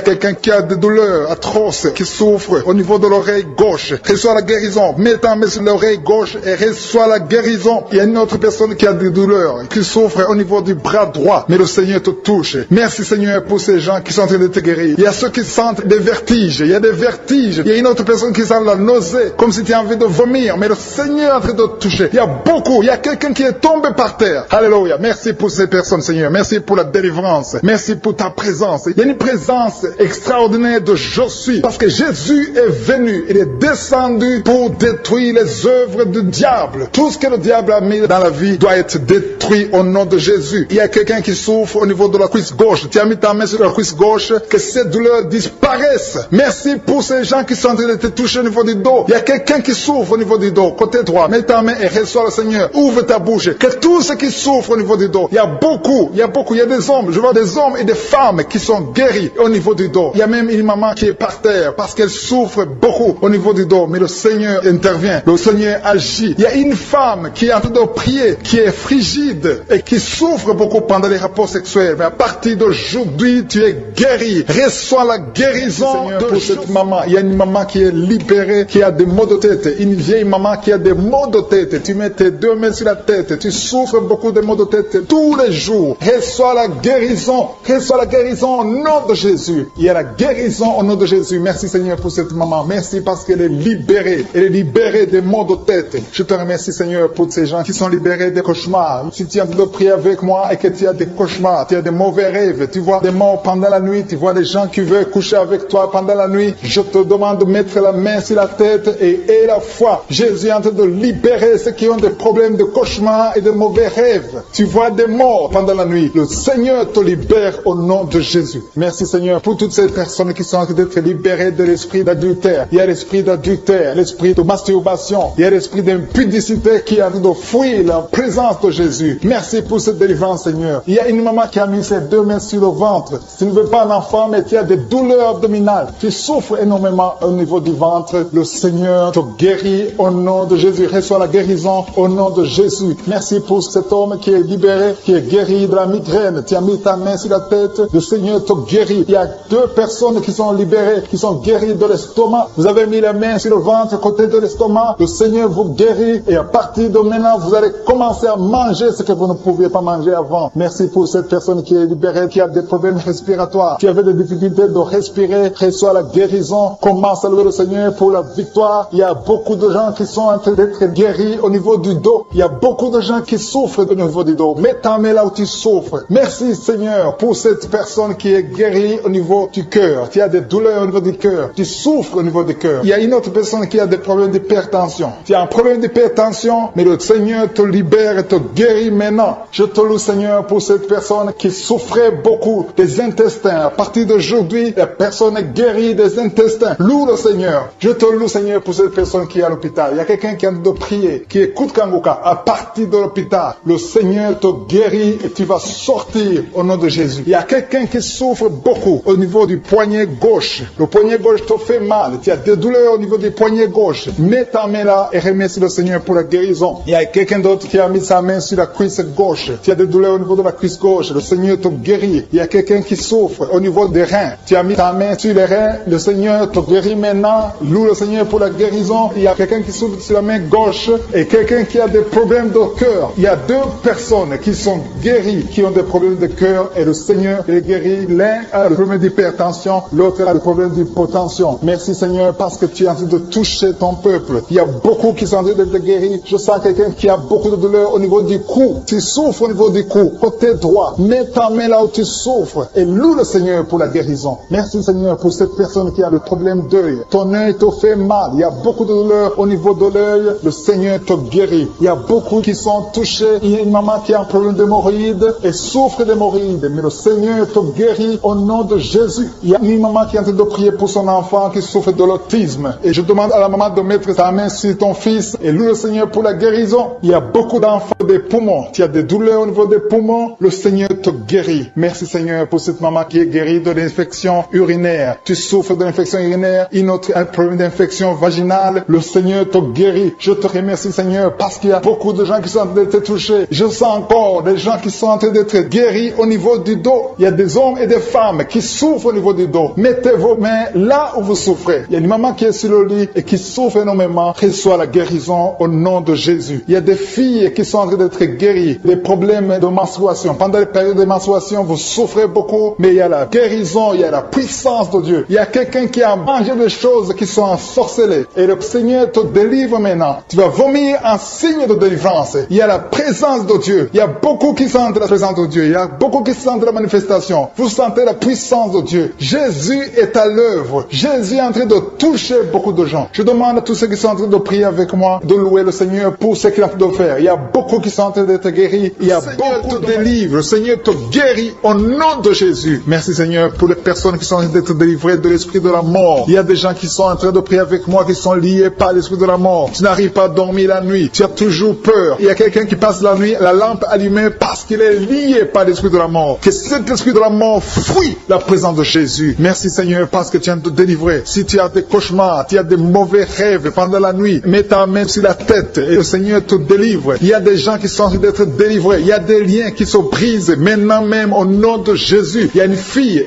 quelqu'un qui a des douleurs atroces, qui souffre au niveau de l'oreille gauche. Reçois la guérison. Mets ta main sur l'oreille gauche et reçois la guérison. Il y a une autre personne qui a des douleurs, qui souffre au niveau du bras droit, mais le Seigneur te touche. Merci Seigneur pour ces gens qui sont en train de te guérir. Il y a ceux qui sentent des vertiges. Il y a des vertiges. Il y a une autre personne qui sent la nausée, comme si tu as envie de vomir, mais le Seigneur est en train de te toucher. Il y a beaucoup. Il y a quelqu'un qui est tombé par terre. Alléluia. Merci pour ces personnes, Seigneur. Merci pour la délivrance. Merci pour ta présence. Il y a une présence extraordinaire de je suis. Parce que Jésus est venu. Il est descendu pour détruire les œuvres du diable. Tout ce que le diable a mis dans la vie doit être détruit au nom de Jésus. Il y a quelqu'un qui souffre au niveau de la cuisse gauche. Tu as mis ta main sur la cuisse gauche. Que cette douleur disparaisse. Merci pour ces gens qui sont en train de te toucher au niveau du dos. Il y a quelqu'un qui souffre au niveau du dos. Côté droit. Mets ta main et reçois le Seigneur. Ouvre ta bouche. Que tous ceux qui souffrent au niveau du dos. Il y a beaucoup. Il y a des hommes. Je vois des hommes et des femmes qui sont guéris au niveau du dos. Il y a même une maman qui est par terre parce qu'elle souffre beaucoup au niveau du dos. Mais le Seigneur intervient. Le Seigneur agit. Il y a une femme qui est en train de prier, qui est frigide et qui souffre beaucoup pendant les rapports sexuels. Mais à partir d'aujourd'hui, tu es guéri. Reçois la guérison pour cette maman. Il y a une maman qui est libérée, qui a des maux de tête. Une vieille maman qui a des maux de tête. Tu mets tes 2 mains sur la tête. Tu souffres beaucoup de maux de tête tous les jours. Reçois la guérison. Reçois la guérison au nom de Jésus. Il y a la guérison au nom de Jésus. Merci Seigneur pour cette maman. Merci parce qu'elle est libérée. Elle est libérée des maux de tête. Je te remercie Seigneur pour ces gens qui sont libérés des cauchemars. Si tu as envie de prier avec moi et que tu as des cauchemars, tu as des mauvais rêves, tu vois des morts pendant la nuit, tu vois des gens qui veulent coucher avec toi pendant la nuit, je te demande de mettre la main sur la tête et la foi. Jésus est en train de libérer ceux qui ont des problèmes de cauchemars et de mauvais rêves. Tu vois des morts pendant la nuit. Le Seigneur te libère au nom de Jésus. Merci Seigneur pour toutes ces personnes qui sont en train d'être libérées de l'esprit d'adultère. Il y a l'esprit d'adultère, l'esprit de masturbation, il y a l'esprit d'impudicité qui est en train de fuir la présence de Jésus. Merci pour cette délivrance Seigneur. Il y a une maman qui a mis ses 2 mains sur le ventre. Tu ne veux pas un enfant mais tu as des douleurs abdominales. Tu souffres énormément au niveau du ventre. Le Seigneur te guérit au nom de Jésus. Reçois la guérison au nom de Jésus. Merci pour cet homme qui est libéré, qui est guéri de la migraine. Tu as mis ta main sur la tête. Le Seigneur te guérit. Il y a 2 personnes qui sont libérées, qui sont guéries de l'estomac. Vous avez mis la main sur le ventre, côté de l'estomac. Le Seigneur vous guérit et à partir de maintenant, vous allez commencer à manger ce que vous ne pouviez pas manger avant. Merci pour cette personne qui est libérée, qui a des problèmes respiratoires, qui avait des difficultés de respirer. Reçois la guérison. Commence à louer le Seigneur pour la victoire. Il y a beaucoup de gens qui sont en train d'être guéris au niveau du dos. Il y a beaucoup de gens qui souffrent au niveau du dos. Mets ta main là où tu souffres. Merci Seigneur pour cette personne qui est guérie au niveau du cœur. Tu as des douleurs au niveau du cœur. Tu souffres au niveau du cœur. Il y a une autre personne qui a des problèmes d'hypertension. Tu as un problème d'hypertension, mais le Seigneur te libère et te guérit maintenant. Je te loue Seigneur pour cette personne qui souffrait beaucoup des intestins. À partir d'aujourd'hui, la personne est guérie des intestins. Loue le Seigneur. Je te loue Seigneur pour cette personne qui est à l'hôpital. Il y a quelqu'un qui a de prier, qui écoute Kanguka. À partir de l'hôpital, le Seigneur te guérit et tu vas sortir au nom de Jésus. Il y a quelqu'un qui souffre beaucoup au niveau du poignet gauche. Le poignet gauche te fait mal. Tu as des douleurs au niveau du poignet gauche. Mets ta main là et remercie le Seigneur pour la guérison. Il y a quelqu'un d'autre qui a mis sa main sur la cuisse gauche. Tu as des douleurs au niveau de la cuisse gauche. Le Seigneur te guérit. Il y a quelqu'un qui souffre au niveau des reins. Tu as mis ta main sur les reins. Le Seigneur te guérit maintenant. Loue le Seigneur pour la guérison. Il y a quelqu'un quelqu'un qui souffre sur la main gauche et quelqu'un qui a des problèmes de cœur. Il y a deux personnes qui sont guéries, qui ont des problèmes de cœur et le Seigneur les guérit. L'un a le problème d'hypertension, l'autre a le problème d'hypotension. Merci Seigneur parce que tu es en train de toucher ton peuple. Il y a beaucoup qui sont en train d'être guéris. Je sens quelqu'un qui a beaucoup de douleur au niveau du cou. Tu souffres au niveau du cou, côté droit. Mets ta main là où tu souffres et loue le Seigneur pour la guérison. Merci Seigneur pour cette personne qui a le problème d'œil. Ton œil te fait mal. Il y a beaucoup de douleur au niveau de l'œil. Le Seigneur te guérit. Il y a beaucoup qui sont touchés. Il y a une maman qui a un problème d'hémorroïdes et souffre d'hémorroïdes. Mais le Seigneur te guérit au nom de Jésus. Il y a une maman qui est en train de prier pour son enfant qui souffre de l'autisme. Et je demande à la maman de mettre sa main sur ton fils et loue le Seigneur pour la guérison. Il y a beaucoup d'enfants des poumons. Tu as des douleurs au niveau des poumons. Le Seigneur te guérit. Merci Seigneur pour cette maman qui est guérie de l'infection urinaire. Tu souffres de l'infection urinaire. Une autre a un problème d'infection vaginale. Le Seigneur te guérit. Je te remercie Seigneur parce qu'il y a beaucoup de gens qui sont en train d'être touchés. Je sens encore des gens qui sont en train d'être guéris au niveau du dos. Il y a des hommes et des femmes qui souffrent au niveau du dos. Mettez vos mains là où vous souffrez. Il y a une maman qui est sur le lit et qui souffre énormément. Reçois la guérison au nom de Jésus. Il y a des filles qui sont en train d'être guéries. Des problèmes de menstruation. Pendant les périodes de menstruation, vous souffrez beaucoup, mais il y a la guérison, il y a la puissance de Dieu. Il y a quelqu'un qui a mangé des choses qui sont ensorcelées. Et le Seigneur te délivre maintenant. Tu vas vomir en signe de délivrance. Il y a la présence de Dieu. Il y a beaucoup qui sentent la présence de Dieu. Il y a beaucoup qui sentent la manifestation. Vous sentez la puissance de Dieu. Jésus est à l'œuvre. Jésus est en train de toucher beaucoup de gens. Je demande à tous ceux qui sont en train de prier avec moi de louer le Seigneur pour ce qu'il a fait de faire. Il y a beaucoup qui sont en train d'être guéris. Il y a beaucoup de délivres. Le Seigneur te guérit au nom de Jésus. Merci Seigneur pour les personnes qui sont en train d'être délivrées de l'esprit de la mort. Il y a des gens qui sont en train de prier avec moi qui sont liés par l'esprit de la mort. Tu n'arrives pas à dormir la nuit. Tu as toujours peur. Il y a quelqu'un qui passe la nuit, la lampe allumée parce qu'il est lié par l'esprit de la mort. Que cet esprit de la mort fuit la présence de Jésus. Merci Seigneur parce que tu viens de te délivrer. Si tu as des cauchemars, tu as des mauvais rêves pendant la nuit, mets ta main sur la tête et le Seigneur te délivre. Il y a des gens qui sont en train d'être délivrés. Il y a des liens qui se brisent maintenant même au nom de Jésus. Il y a une fille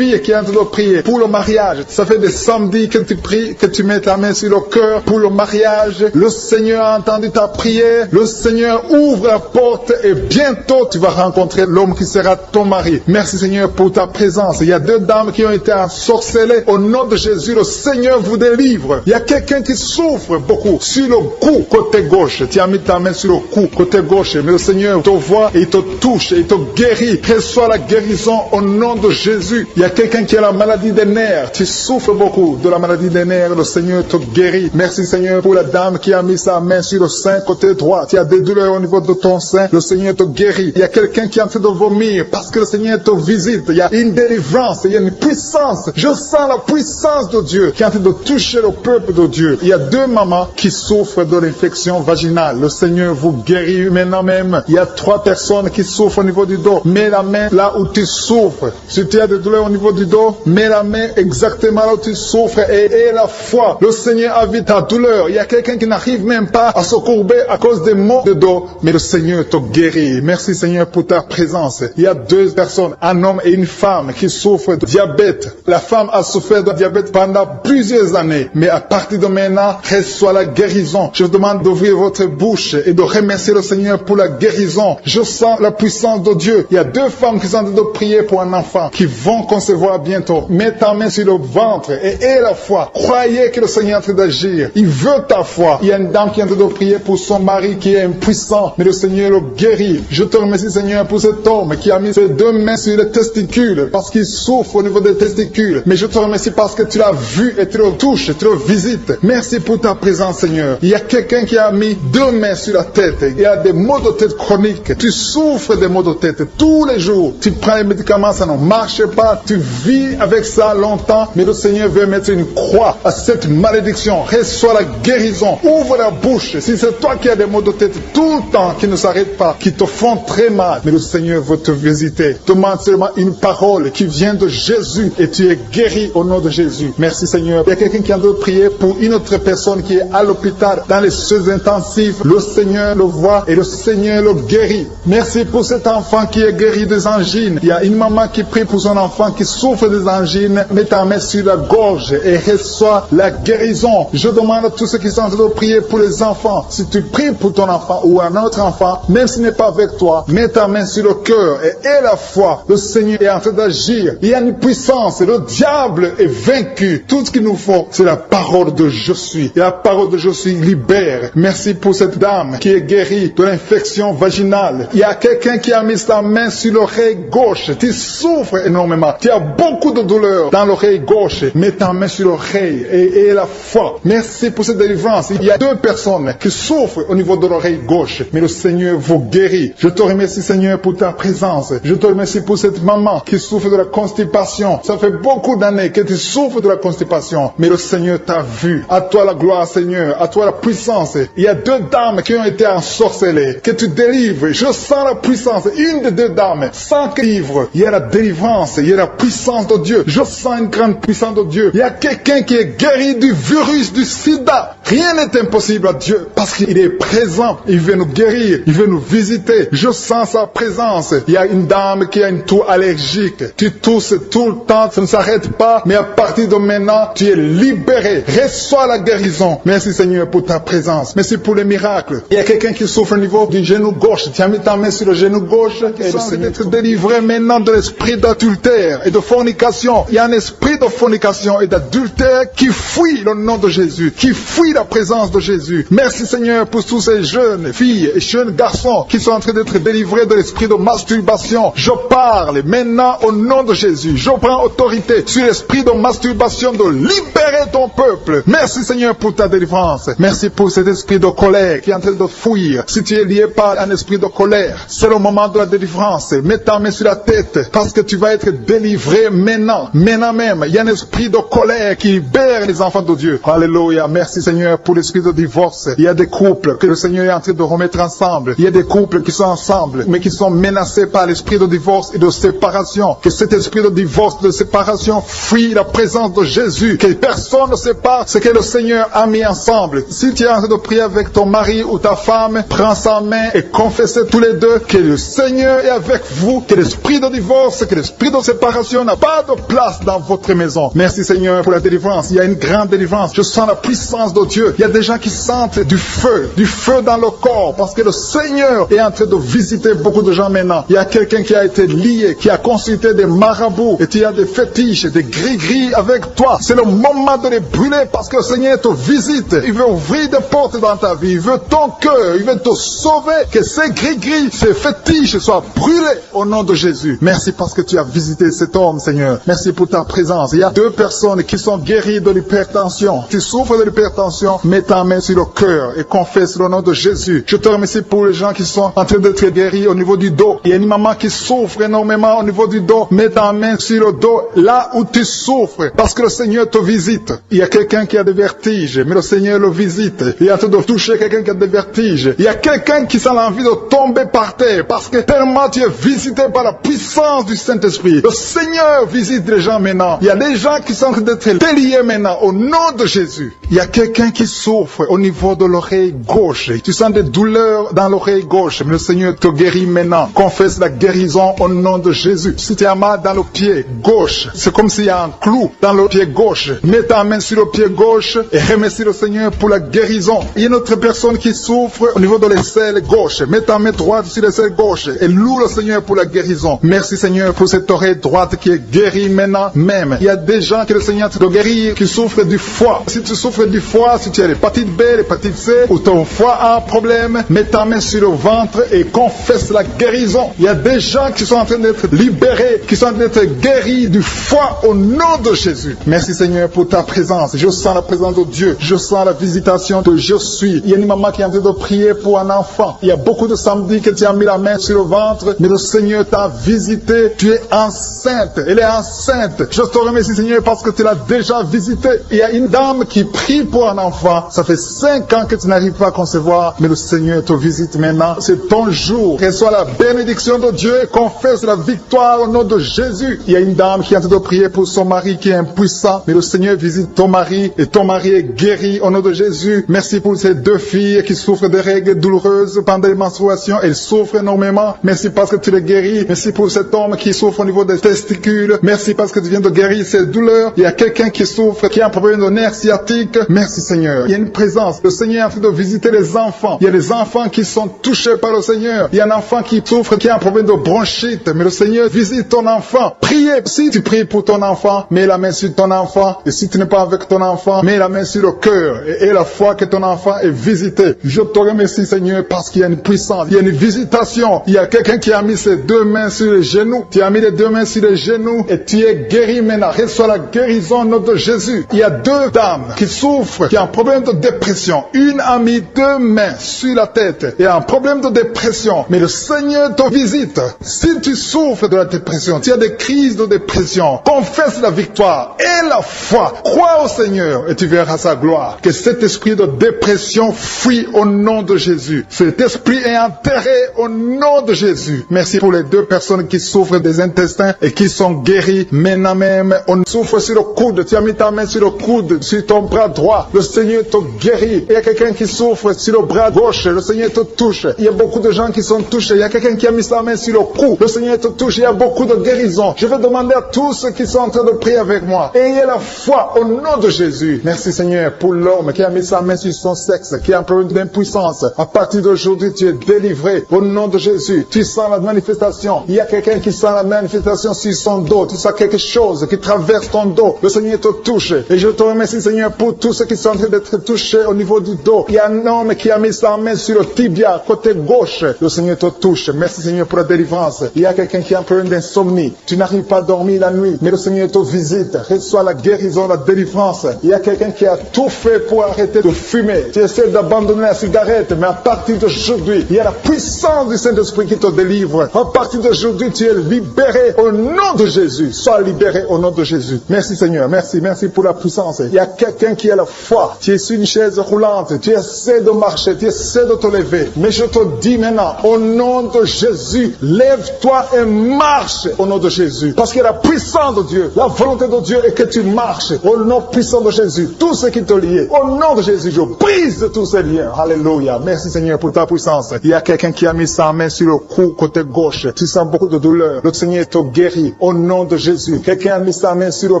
qui est en train de prier pour le mariage. Ça fait des samedis que tu pries, que tu mets ta main sur le cœur pour le mariage. Le Seigneur a entendu ta prière. Le Seigneur ouvre la porte et bientôt tu vas rencontrer l'homme qui sera ton mari. Merci Seigneur pour ta présence. Il y a deux dames qui ont été ensorcelées. Au nom de Jésus, le Seigneur vous délivre. Il y a quelqu'un qui souffre beaucoup sur le cou, côté gauche. Tu as mis ta main sur le cou, côté gauche. Mais le Seigneur te voit et il te touche et il te guérit. Reçois la guérison au nom de Jésus. Il y a quelqu'un qui a la maladie des nerfs. Tu souffres beaucoup de la maladie des nerfs. Le Seigneur te guérit. Merci Seigneur pour la dame qui a mis sa main sur le sein côté droit. Tu as des douleurs au niveau de ton sein. Le Seigneur te guérit. Il y a quelqu'un qui est en train de vomir parce que le Seigneur te visite. Il y a une délivrance. Il y a une puissance. Je sens la puissance de Dieu qui est en train de toucher le peuple de Dieu. Il y a deux mamans qui souffrent de l'infection vaginale. Le Seigneur vous guérit maintenant même. Il y a trois personnes qui souffrent au niveau du dos. Mets la main là où tu souffres. Si tu as des douleurs au niveau du dos, mets la main exactement là où tu souffres et aie la foi. Le Seigneur a vu ta douleur. Il y a quelqu'un qui n'arrive même pas à se courber à cause des maux de dos. Mais le Seigneur te guérit. Merci Seigneur pour ta présence. Il y a deux personnes, un homme et une femme qui souffrent de diabète. La femme a souffert de diabète pendant plusieurs années. Mais à partir de maintenant, reçoit la guérison. Je vous demande d'ouvrir votre bouche et de remercier le Seigneur pour la guérison. Je sens la puissance de Dieu. Il y a deux femmes qui sont en train de prier pour un enfant qui vont concevoir bientôt. Mets ta main sur le ventre et aie la foi. Croyez que le Seigneur est en train d'agir. Il veut ta foi. Il y a une dame qui est en train de prier pour son mari qui est impuissant, mais le Seigneur le guérit. Je te remercie Seigneur pour cet homme qui a mis ses deux mains sur les testicules parce qu'il souffre au niveau des testicules. Mais je te remercie parce que tu l'as vu et tu le touches, tu le visites. Merci pour ta présence Seigneur. Il y a quelqu'un qui a mis deux mains sur la tête. Il y a des maux de tête chroniques. Tu souffres des maux de tête tous les jours. Tu prends les médicaments, ça ne marche pas. Tu vis avec ça longtemps, mais le Seigneur veut mettre une croix à cette malédiction. Reçois la guérison. Ouvre la bouche. Si c'est toi qui as des maux de tête tout le temps, qui ne s'arrêtent pas, qui te font très mal, mais le Seigneur veut te visiter. Demande seulement une parole qui vient de Jésus et tu es guéri au nom de Jésus. Merci Seigneur. Il y a quelqu'un qui a de prier pour une autre personne qui est à l'hôpital dans les soins intensifs. Le Seigneur le voit et le Seigneur le guérit. Merci pour cet enfant qui est guéri des angines. Il y a une maman qui prie pour son enfant qui souffre des angines. Mets ta main sur la gorge et reçois la guérison. Je demande à tous ceux qui sont en train de prier pour les enfants. Si tu pries pour ton enfant ou un autre enfant, même s'il n'est pas avec toi, mets ta main sur le cœur et aie la foi. Le Seigneur est en train d'agir. Il y a une puissance. Le diable est vaincu. Tout ce qu'il nous faut, c'est la parole de je suis. Et la parole de je suis libère. Merci pour cette dame qui est guérie de l'infection vaginale. Il y a quelqu'un qui a mis sa main sur l'oreille gauche. Tu souffres énormément. Tu as beaucoup de douleur dans l'oreille gauche. Mets ta main sur l'oreille et la foi. Merci pour cette délivrance. Il y a 2 personnes qui souffrent au niveau de l'oreille gauche. Mais le Seigneur vous guérit. Je te remercie, Seigneur, pour ta présence. Je te remercie pour cette maman qui souffre de la constipation. Ça fait beaucoup d'années que tu souffres de la constipation. Mais le Seigneur t'a vu. À toi la gloire, Seigneur. À toi la puissance. Il y a 2 dames qui ont été ensorcelées. Que tu délivres. Je sens la puissance. Une des 2 dames. Sans que livre. Il y a la délivrance. Il y a la puissance de Dieu. Je sens une grande puissance de Dieu. Il y a quelqu'un qui est guéri du virus du sida. Rien n'est impossible à Dieu parce qu'il est présent. Il veut nous guérir. Il veut nous visiter. Je sens sa présence. Il y a une dame qui a une toux allergique. Tu tousses tout le temps. Ça ne s'arrête pas. Mais à partir de maintenant, tu es libéré. Reçois la guérison. Merci Seigneur pour ta présence. Merci pour les miracles. Il y a quelqu'un qui souffre au niveau du genou gauche. Tu as mis ta main sur le genou gauche. Et le Seigneur être délivré maintenant de l'esprit d'adultère et de fornication. Il y a un esprit de fornication et d'adultère qui fuit le nom de Jésus, qui fuit la présence de Jésus. Merci Seigneur pour tous ces jeunes filles et jeunes garçons qui sont en train d'être délivrés de l'esprit de masturbation. Je parle maintenant au nom de Jésus. Je prends autorité sur l'esprit de masturbation de libérer ton peuple. Merci Seigneur pour ta délivrance. Merci pour cet esprit de colère qui est en train de fuir. Si tu es lié par un esprit de colère, c'est le moment de la délivrance. Mets ta main sur la tête parce que tu vas être délivré maintenant. Maintenant même, il y a un esprit de colère qui libère les enfants de Dieu. Alléluia. Merci Seigneur pour l'esprit de divorce. Il y a des couples que le Seigneur est en train de remettre ensemble. Il y a des couples qui sont ensemble mais qui sont menacés par l'esprit de divorce et de séparation. Que cet esprit de divorce, de séparation fuit la présence de Jésus. Que personne ne sépare ce que le Seigneur a mis ensemble. Si tu es en train de prier avec ton mari ou ta femme, prends sa main et confessez tous les deux que le Seigneur est avec vous. Que l'esprit de divorce, que l'esprit de séparation n'a pas de place dans votre maison. Merci Seigneur pour la délivrance. Il y a une grande délivrance. Je sens la puissance de Dieu. Il y a des gens qui sentent du feu dans le corps parce que le Seigneur est en train de visiter beaucoup de gens maintenant. Il y a quelqu'un qui a été lié, qui a consulté des marabouts et tu as des fétiches, des gris-gris avec toi. C'est le moment de les brûler parce que le Seigneur te visite. Il veut ouvrir des portes dans ta vie. Il veut ton cœur. Il veut te sauver. Que ces gris-gris, ces fétiches soient brûlés au nom de Jésus. Merci parce que tu as visité cet homme, Seigneur. Merci pour ta présence. Il y a 2 personnes qui sont guéries de l'hypertension. Tu souffres de l'hypertension, mets ta main sur le cœur et confesse le nom de Jésus. Je te remercie pour les gens qui sont en train d'être guéris au niveau du dos. Il y a une maman qui souffre énormément au niveau du dos. Mets ta main sur le dos là où tu souffres parce que le Seigneur te visite. Il y a quelqu'un qui a des vertiges, mais le Seigneur le visite. Il est en train de toucher quelqu'un qui a des vertiges. Il y a quelqu'un qui sent l'envie de tomber par terre parce que tellement tu es visité par la puissance du Saint-Esprit. Le Seigneur visite les gens maintenant. Il y a des gens qui sont en train d'être déliés maintenant au nom de Jésus. Il y a quelqu'un qui souffre au niveau de l'oreille gauche. Tu sens des douleurs dans l'oreille gauche, mais le Seigneur te guérit maintenant. Confesse la guérison au nom de Jésus. Si tu as mal dans le pied gauche, c'est comme s'il y a un clou dans le pied gauche. Mets ta main sur le pied gauche et remercie le Seigneur pour la guérison. Il y a une autre personne qui souffre au niveau de l'aisselle gauche. Mets ta main droite sur l'aisselle gauche et loue le Seigneur pour la guérison. Merci Seigneur pour cette oreille droite qui est guérie maintenant même. Il y a des gens que le Seigneur te guérit qui souffrent du foie. Si tu souffres du foie, si tu as l'hépatite B, l'hépatite C ou ton foie a un problème, mets ta main sur le ventre et confesse la guérison. Il y a des gens qui sont en train d'être libérés, qui sont en train d'être guéris du foie au nom de Jésus. Merci Seigneur pour ta présence. Je sens la présence de Dieu. Je sens la visitation de je suis. Il y a une maman qui est en train de prier pour un enfant. Il y a beaucoup de samedis que tu as mis la main sur le ventre, mais le Seigneur t'a visité. Tu es enceinte. Elle est enceinte. Je te remercie Seigneur parce que tu l'as déjà visité. Il y a une dame qui prie pour un enfant. Ça fait 5 ans que tu n'arrives pas à concevoir, mais le Seigneur te visite maintenant. C'est ton jour. Reçois la bénédiction de Dieu et confesse la victoire au nom de Jésus. Il y a une dame qui est en train de prier pour son mari qui est impuissant, mais le Seigneur visite ton mari et ton mari est guéri au nom de Jésus. Merci pour ces 2 filles qui souffrent de règles douloureuses pendant les menstruations. Elles souffrent énormément. Merci parce que tu les guéris. Merci pour cet homme qui souffre au niveau des testicules. Merci parce que tu viens de guérir ces douleurs. Il y a quelqu'un qui souffre, qui a un problème de nerf sciatique. Merci Merci Seigneur. Il y a une présence. Le Seigneur est en train de visiter les enfants. Il y a des enfants qui sont touchés par le Seigneur. Il y a un enfant qui souffre, qui a un problème de bronchite. Mais le Seigneur visite ton enfant. Priez. Si tu pries pour ton enfant, mets la main sur ton enfant. Et si tu n'es pas avec ton enfant, mets la main sur le cœur. Et la foi que ton enfant est visité. Je te remercie Seigneur parce qu'il y a une puissance. Il y a une visitation. Il y a quelqu'un qui a mis ses deux mains sur les genoux. Tu as mis les deux mains sur les genoux et tu es guéri maintenant. Reçois la guérison au nom de Jésus. Il y a deux dames qui souffrent, qui ont un problème de dépression. Une a mis deux mains sur la tête et a un problème de dépression. Mais le Seigneur te visite. Si tu souffres de la dépression, tu as des crises de dépression, confesse la victoire et la foi. Crois au Seigneur et tu verras sa gloire. Que cet esprit de dépression fuit au nom de Jésus. Cet esprit est enterré au nom de Jésus. Merci pour les deux personnes qui souffrent des intestins et qui sont guéries maintenant même. On souffre sur le coude. Tu as mis ta main sur le coude, sur ton bras droit. Le Seigneur te guérit. Il y a quelqu'un qui souffre sur le bras gauche. Le Seigneur te touche. Il y a beaucoup de gens qui sont touchés. Il y a quelqu'un qui a mis sa main sur le cou. Le Seigneur te touche. Il y a beaucoup de guérisons. Je vais demander à tous ceux qui sont en train de prier avec moi. Ayez la foi au nom de Jésus. Merci Seigneur pour l'homme qui a mis sa main sur son sexe, qui a un problème d'impuissance. À partir d'aujourd'hui, tu es délivré au nom de Jésus. Tu sens la manifestation. Il y a quelqu'un qui sent la manifestation sur son dos. Tu sens quelque chose qui traverse ton dos. Le Seigneur te touche. Et je te remercie Seigneur pour tous ceux qui sont en train d'être touchés au niveau du dos. Il y a un homme qui a mis sa main sur le tibia, côté gauche. Le Seigneur te touche. Merci Seigneur pour la délivrance. Il y a quelqu'un qui a un problème d'insomnie. Tu n'arrives pas à dormir la nuit, mais le Seigneur te visite. Reçois la guérison, la délivrance. Il y a quelqu'un qui a tout fait pour arrêter de fumer. Tu essaies d'abandonner la cigarette, mais à partir d'aujourd'hui, il y a la puissance du Saint-Esprit qui te délivre. À partir d'aujourd'hui, tu es libéré au nom de Jésus. Sois libéré au nom de Jésus. Merci Seigneur. Merci pour la puissance. Il y a quelqu'un qui a la foi. Tu es sur une chaise roulante. Tu essaies de marcher. Tu essaies de te lever. Mais je te dis maintenant, au nom de Jésus, lève-toi et marche au nom de Jésus. Parce qu'il y a la puissance de Dieu. La volonté de Dieu est que tu marches au nom puissant de Jésus. Tout ce qui te lie, au nom de Jésus, je brise tous ces liens. Alléluia. Merci Seigneur pour ta puissance. Il y a quelqu'un qui a mis sa main sur le cou côté gauche. Tu sens beaucoup de douleur. Le Seigneur te guérit au nom de Jésus. Quelqu'un a mis sa main sur le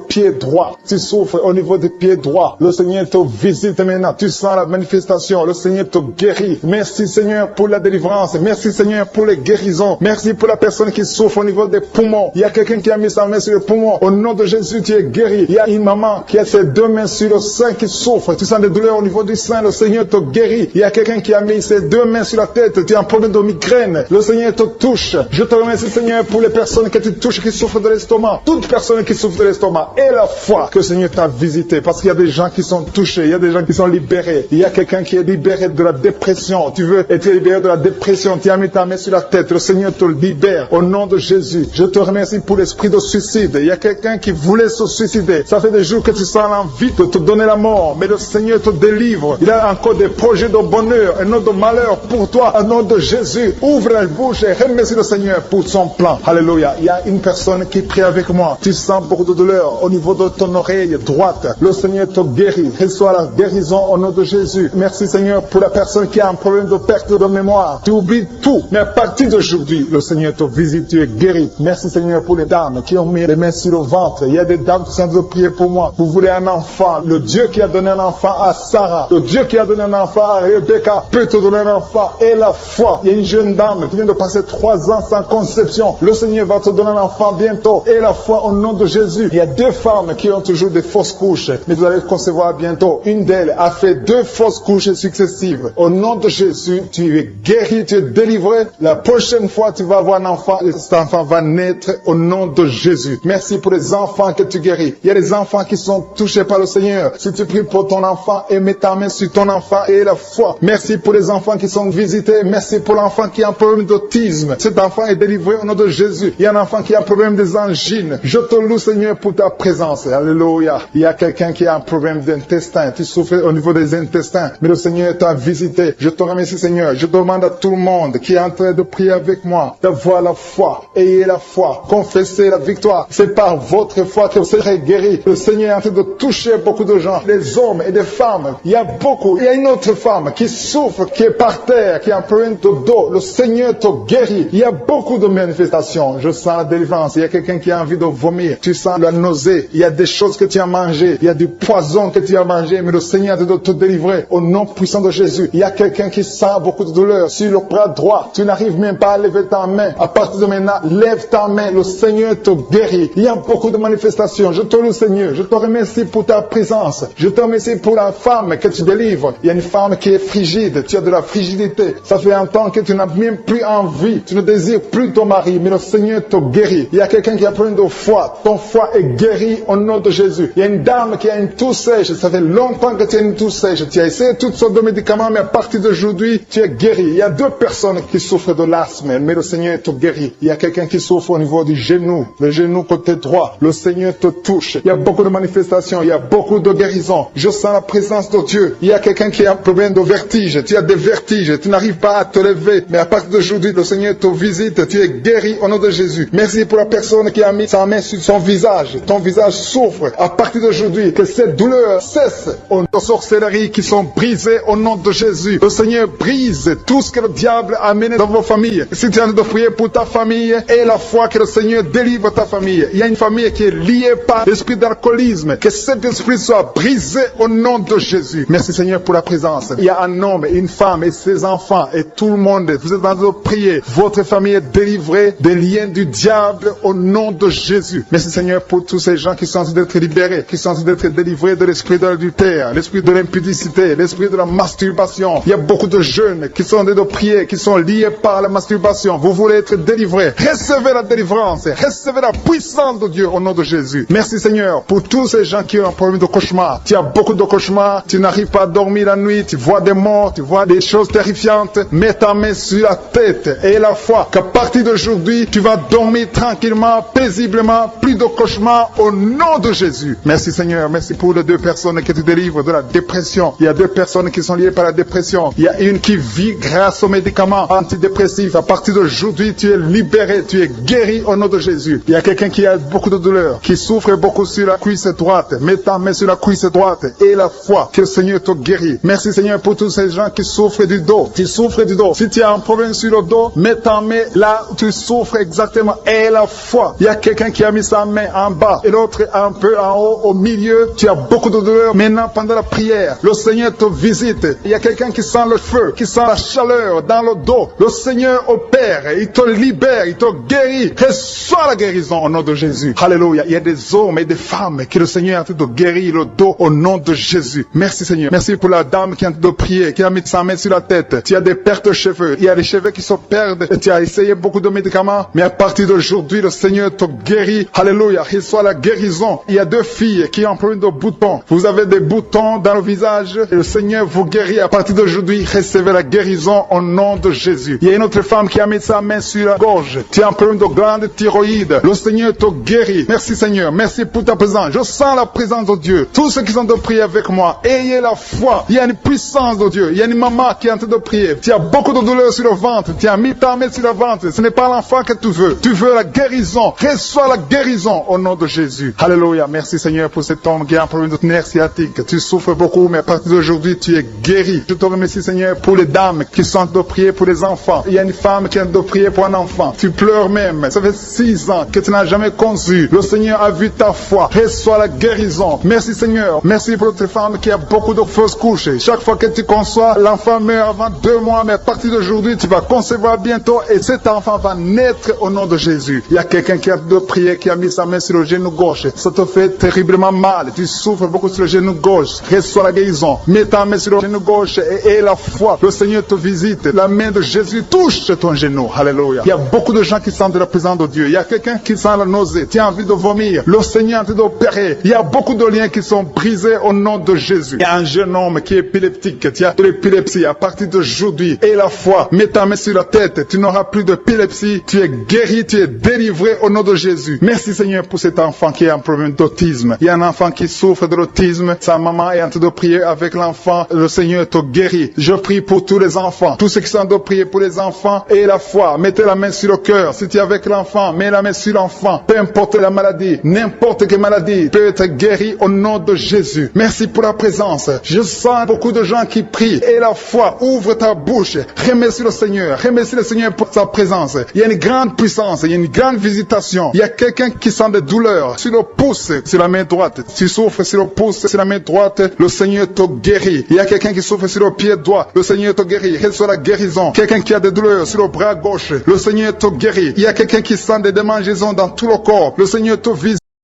pied droit. Tu souffres au niveau du pied droit. Le Seigneur te visite maintenant. Tu sens la manifestation. Le Seigneur te guérit. Merci Seigneur pour la délivrance. Merci Seigneur pour les guérisons. Merci pour la personne qui souffre au niveau des poumons. Il y a quelqu'un qui a mis sa main sur le poumon. Au nom de Jésus, tu es guéri. Il y a une maman qui a ses deux mains sur le sein qui souffre. Tu sens des douleurs au niveau du sein. Le Seigneur te guérit. Il y a quelqu'un qui a mis ses deux mains sur la tête. Tu as un problème de migraine. Le Seigneur te touche. Je te remercie Seigneur pour les personnes que tu touches qui souffrent de l'estomac. Toute personne qui souffre de l'estomac. Et la foi que le Seigneur t'a visité. Parce qu'il y a des gens qui sont touchés. Il y a des gens qui sont libérés. Il y a quelqu'un qui est libéré de la dépression. Tu veux être libéré de la dépression. Tu as mis ta main sur la tête. Le Seigneur te libère. Au nom de Jésus. Je te remercie pour l'esprit de suicide. Il y a quelqu'un qui voulait se suicider. Ça fait des jours que tu sens l'envie de te donner la mort. Mais le Seigneur te délivre. Il a encore des projets de bonheur et non de malheur pour toi. Au nom de Jésus. Ouvre la bouche et remercie le Seigneur pour son plan. Alléluia. Il y a une personne qui prie avec moi. Tu sens beaucoup de douleur au niveau de ton oreille droite. Le Seigneur te guérit. Reçois la guérison au nom de Jésus. Merci Seigneur pour la personne qui a un problème de perte de mémoire. Tu oublies tout. Mais à partir d'aujourd'hui, le Seigneur te visite. Tu es guéri. Merci Seigneur pour les dames qui ont mis les mains sur le ventre. Il y a des dames qui sont en train de prier pour moi. Vous voulez un enfant. Le Dieu qui a donné un enfant à Sarah. Le Dieu qui a donné un enfant à Rebecca peut te donner un enfant. Et la foi. Il y a une jeune dame qui vient de passer 3 ans sans conception. Le Seigneur va te donner un enfant bientôt. Et la foi au nom de Jésus. Il y a 2 femmes qui ont toujours des fausses couches. Mais vous allez concevoir bientôt. Une d'elles a fait 2 fausses couches successives. Au nom de Jésus, tu es guéri, tu es délivré. La prochaine fois, tu vas avoir un enfant. Et cet enfant va naître au nom de Jésus. Merci pour les enfants que tu guéris. Il y a des enfants qui sont touchés par le Seigneur. Si tu pries pour ton enfant et mets ta main sur ton enfant et la foi. Merci pour les enfants qui sont visités. Merci pour l'enfant qui a un problème d'autisme. Cet enfant est délivré au nom de Jésus. Il y a un enfant qui a un problème des angines. Je te loue Seigneur pour ta présence. Alléluia. Il y a quelqu'un qui a un problème d'intestin. Tu souffres au niveau des intestins. Mais le Seigneur t'a visité. Je te remercie Seigneur. Je demande à tout le monde qui est en train de prier avec moi d'avoir la foi. Ayez la foi. Confessez la victoire. C'est par votre foi que vous serez guéris. Le Seigneur est en train de toucher beaucoup de gens. Des hommes et des femmes. Il y a beaucoup. Il y a une autre femme qui souffre, qui est par terre, qui a un problème de dos. Le Seigneur te guérit. Il y a beaucoup de manifestations. Je sens la délivrance. Il y a quelqu'un qui a envie de vomir. Tu sens la nausée. Il y a des choses que tu as mangées. Il y a du poison que tu as à manger, mais le Seigneur te doit te délivrer au nom puissant de Jésus. Il y a quelqu'un qui sent beaucoup de douleur sur le bras droit. Tu n'arrives même pas à lever ta main. À partir de maintenant, lève ta main. Le Seigneur te guérit. Il y a beaucoup de manifestations. Je te loue, Seigneur. Je te remercie pour ta présence. Je te remercie pour la femme que tu délivres. Il y a une femme qui est frigide. Tu as de la frigidité. Ça fait un temps que tu n'as même plus envie. Tu ne désires plus ton mari, mais le Seigneur te guérit. Il y a quelqu'un qui a plein de foi. Ton foie est guéri au nom de Jésus. Il y a une dame qui a une toux sèche. Ça fait longtemps que tu as une toux sèche. Tu as essayé toutes sortes de médicaments, mais à partir d'aujourd'hui, tu es guéri. Il y a 2 personnes qui souffrent de l'asthme, mais le Seigneur te guérit. Il y a quelqu'un qui souffre au niveau du genou, le genou côté droit. Le Seigneur te touche. Il y a beaucoup de manifestations. Il y a beaucoup de guérisons. Je sens la présence de Dieu. Il y a quelqu'un qui a un problème de vertige. Tu as des vertiges. Tu n'arrives pas à te lever. Mais à partir d'aujourd'hui, le Seigneur te visite. Tu es guéri au nom de Jésus. Merci pour la personne qui a mis sa main sur son visage. Ton visage souffre. À partir d'aujourd'hui, que cette douleur cesse. Aux sorcelleries qui sont brisées au nom de Jésus. Le Seigneur brise tout ce que le diable a amené dans vos familles. Si tu es en train de prier pour ta famille, et la foi que le Seigneur délivre ta famille. Il y a une famille qui est liée par l'esprit d'alcoolisme. Que cet esprit soit brisé au nom de Jésus. Merci Seigneur pour la présence. Il y a un homme, une femme et ses enfants et tout le monde. Vous êtes en train de prier. Votre famille est délivrée des liens du diable au nom de Jésus. Merci Seigneur pour tous ces gens qui sont en train d'être libérés, qui sont en train d'être délivrés de l'esprit de l'adultère, l'esprit de l'impudicité, l'esprit de la masturbation. Il y a beaucoup de jeunes qui sont en train de prier, qui sont liés par la masturbation. Vous voulez être délivrés. Recevez la délivrance. Recevez la puissance de Dieu au nom de Jésus. Merci Seigneur pour tous ces gens qui ont un problème de cauchemar. Tu as beaucoup de cauchemars. Tu n'arrives pas à dormir la nuit. Tu vois des morts. Tu vois des choses terrifiantes. Mets ta main sur la tête et la foi qu'à partir d'aujourd'hui, tu vas dormir tranquillement, paisiblement. Plus de cauchemars au nom de Jésus. Merci Seigneur. Merci pour les 2 personnes que tu délivres de la dépression. Il y a 2 personnes qui sont liées par la dépression. Il y a une qui vit grâce aux médicaments antidépressifs. À partir d'aujourd'hui, tu es libéré, tu es guéri au nom de Jésus. Il y a quelqu'un qui a beaucoup de douleur, qui souffre beaucoup sur la cuisse droite. Mets ta main sur la cuisse droite et la foi que le Seigneur te guérit. Merci Seigneur pour tous ces gens qui souffrent du dos. Tu souffres du dos. Si tu as un problème sur le dos, mets ta main là où tu souffres exactement et la foi. Il y a quelqu'un qui a mis sa main en bas et l'autre un peu en haut, au milieu. Tu as beaucoup de douleur. Maintenant, pendant la prière, le Seigneur te visite. Il y a quelqu'un qui sent le feu, qui sent la chaleur dans le dos. Le Seigneur opère, il te libère, il te guérit. Reçois la guérison au nom de Jésus. Alléluia. Il y a des hommes et des femmes que le Seigneur est en train de guérir le dos au nom de Jésus. Merci Seigneur. Merci pour la dame qui est en train de prier, qui a mis sa main sur la tête. Tu as des pertes de cheveux. Il y a des cheveux qui se perdent. Et tu as essayé beaucoup de médicaments. Mais à partir d'aujourd'hui, le Seigneur te guérit. Alléluia. Reçois la guérison. Il y a 2 filles qui ont plein de boutons. Vous avez des boutons dans le visage. Et le Seigneur vous guérit. À partir d'aujourd'hui, recevez la guérison au nom de Jésus. Il y a une autre femme qui a mis sa main sur la gorge. Tu as un problème de glande thyroïde. Le Seigneur te guérit. Merci Seigneur. Merci pour ta présence. Je sens la présence de Dieu. Tous ceux qui sont de prier avec moi, ayez la foi. Il y a une puissance de Dieu. Il y a une maman qui est en train de prier. Tu as beaucoup de douleur sur le ventre. Tu as mis ta main sur le ventre. Ce n'est pas l'enfant que tu veux. Tu veux la guérison. Reçois la guérison au nom de Jésus. Alléluia. Merci Seigneur pour cet homme qui a un problème de nerf sciatique. Tu souffres beaucoup, mais à partir d'aujourd'hui, tu es guéri. Je te remercie Seigneur pour les dames qui sont en train de prier pour les enfants. Il y a une femme qui est en train de prier pour un enfant. Tu pleures même. Ça fait 6 ans que tu n'as jamais conçu. Le Seigneur a vu ta foi. Reçois la guérison. Merci Seigneur. Merci pour notre femme qui a beaucoup de fausses couches. Chaque fois que tu conçois, l'enfant meurt avant 2 mois, mais à partir d'aujourd'hui, tu vas concevoir bientôt et cet enfant va naître au nom de Jésus. Il y a quelqu'un qui a de prier, qui a mis sa main sur le genou gauche. Ça te fait terriblement mal. Tu souffres beaucoup sur le genou gauche. Reçois la guérison. Mets ta main sur le genou gauche et la foi. Le Seigneur te visite. La main de Jésus touche ton genou. Alléluia. Il y a beaucoup de gens qui sentent la présence de Dieu. Il y a quelqu'un qui sent la nausée. Tu as envie de vomir. Le Seigneur est en train d'opérer. Il y a beaucoup de liens qui sont brisés au nom de Jésus. Il y a un jeune homme qui est épileptique. Tu as de l'épilepsie à partir d'aujourd'hui. Et la foi. Mets ta main sur la tête. Tu n'auras plus d'épilepsie. Tu es guéri. Tu es délivré au nom de Jésus. Merci Seigneur pour cet enfant qui a un problème d'autisme. Il y a un enfant qui souffre de l'autisme. Sa maman est en train de prier avec l'enfant. Le Seigneur te guérit. Je prie pour tous les enfants. Tous ceux qui sont en train de prier pour les enfants et la foi. Mettez la main sur le cœur. Si tu es avec l'enfant, mets la main sur l'enfant. Peu importe la maladie, n'importe quelle maladie peut être guérie au nom de Jésus. Merci pour la présence. Je sens beaucoup de gens qui prient. Et la foi, ouvre ta bouche. Remercie le Seigneur. Remercie le Seigneur pour sa présence. Il y a une grande puissance. Il y a une grande visitation. Il y a quelqu'un qui sent des douleurs sur le pouce, sur la main droite. Tu souffres sur le pouce, sur la main droite, le Seigneur te guérit. Il y a quelqu'un qui souffre sur le pied droit, le Seigneur te guérit. Reçois la guérison. Quelqu'un qui a des douleurs sur le bras gauche, le Seigneur te guérit. Il y a quelqu'un qui sent des démangeaisons dans tout le corps, le Seigneur te visite.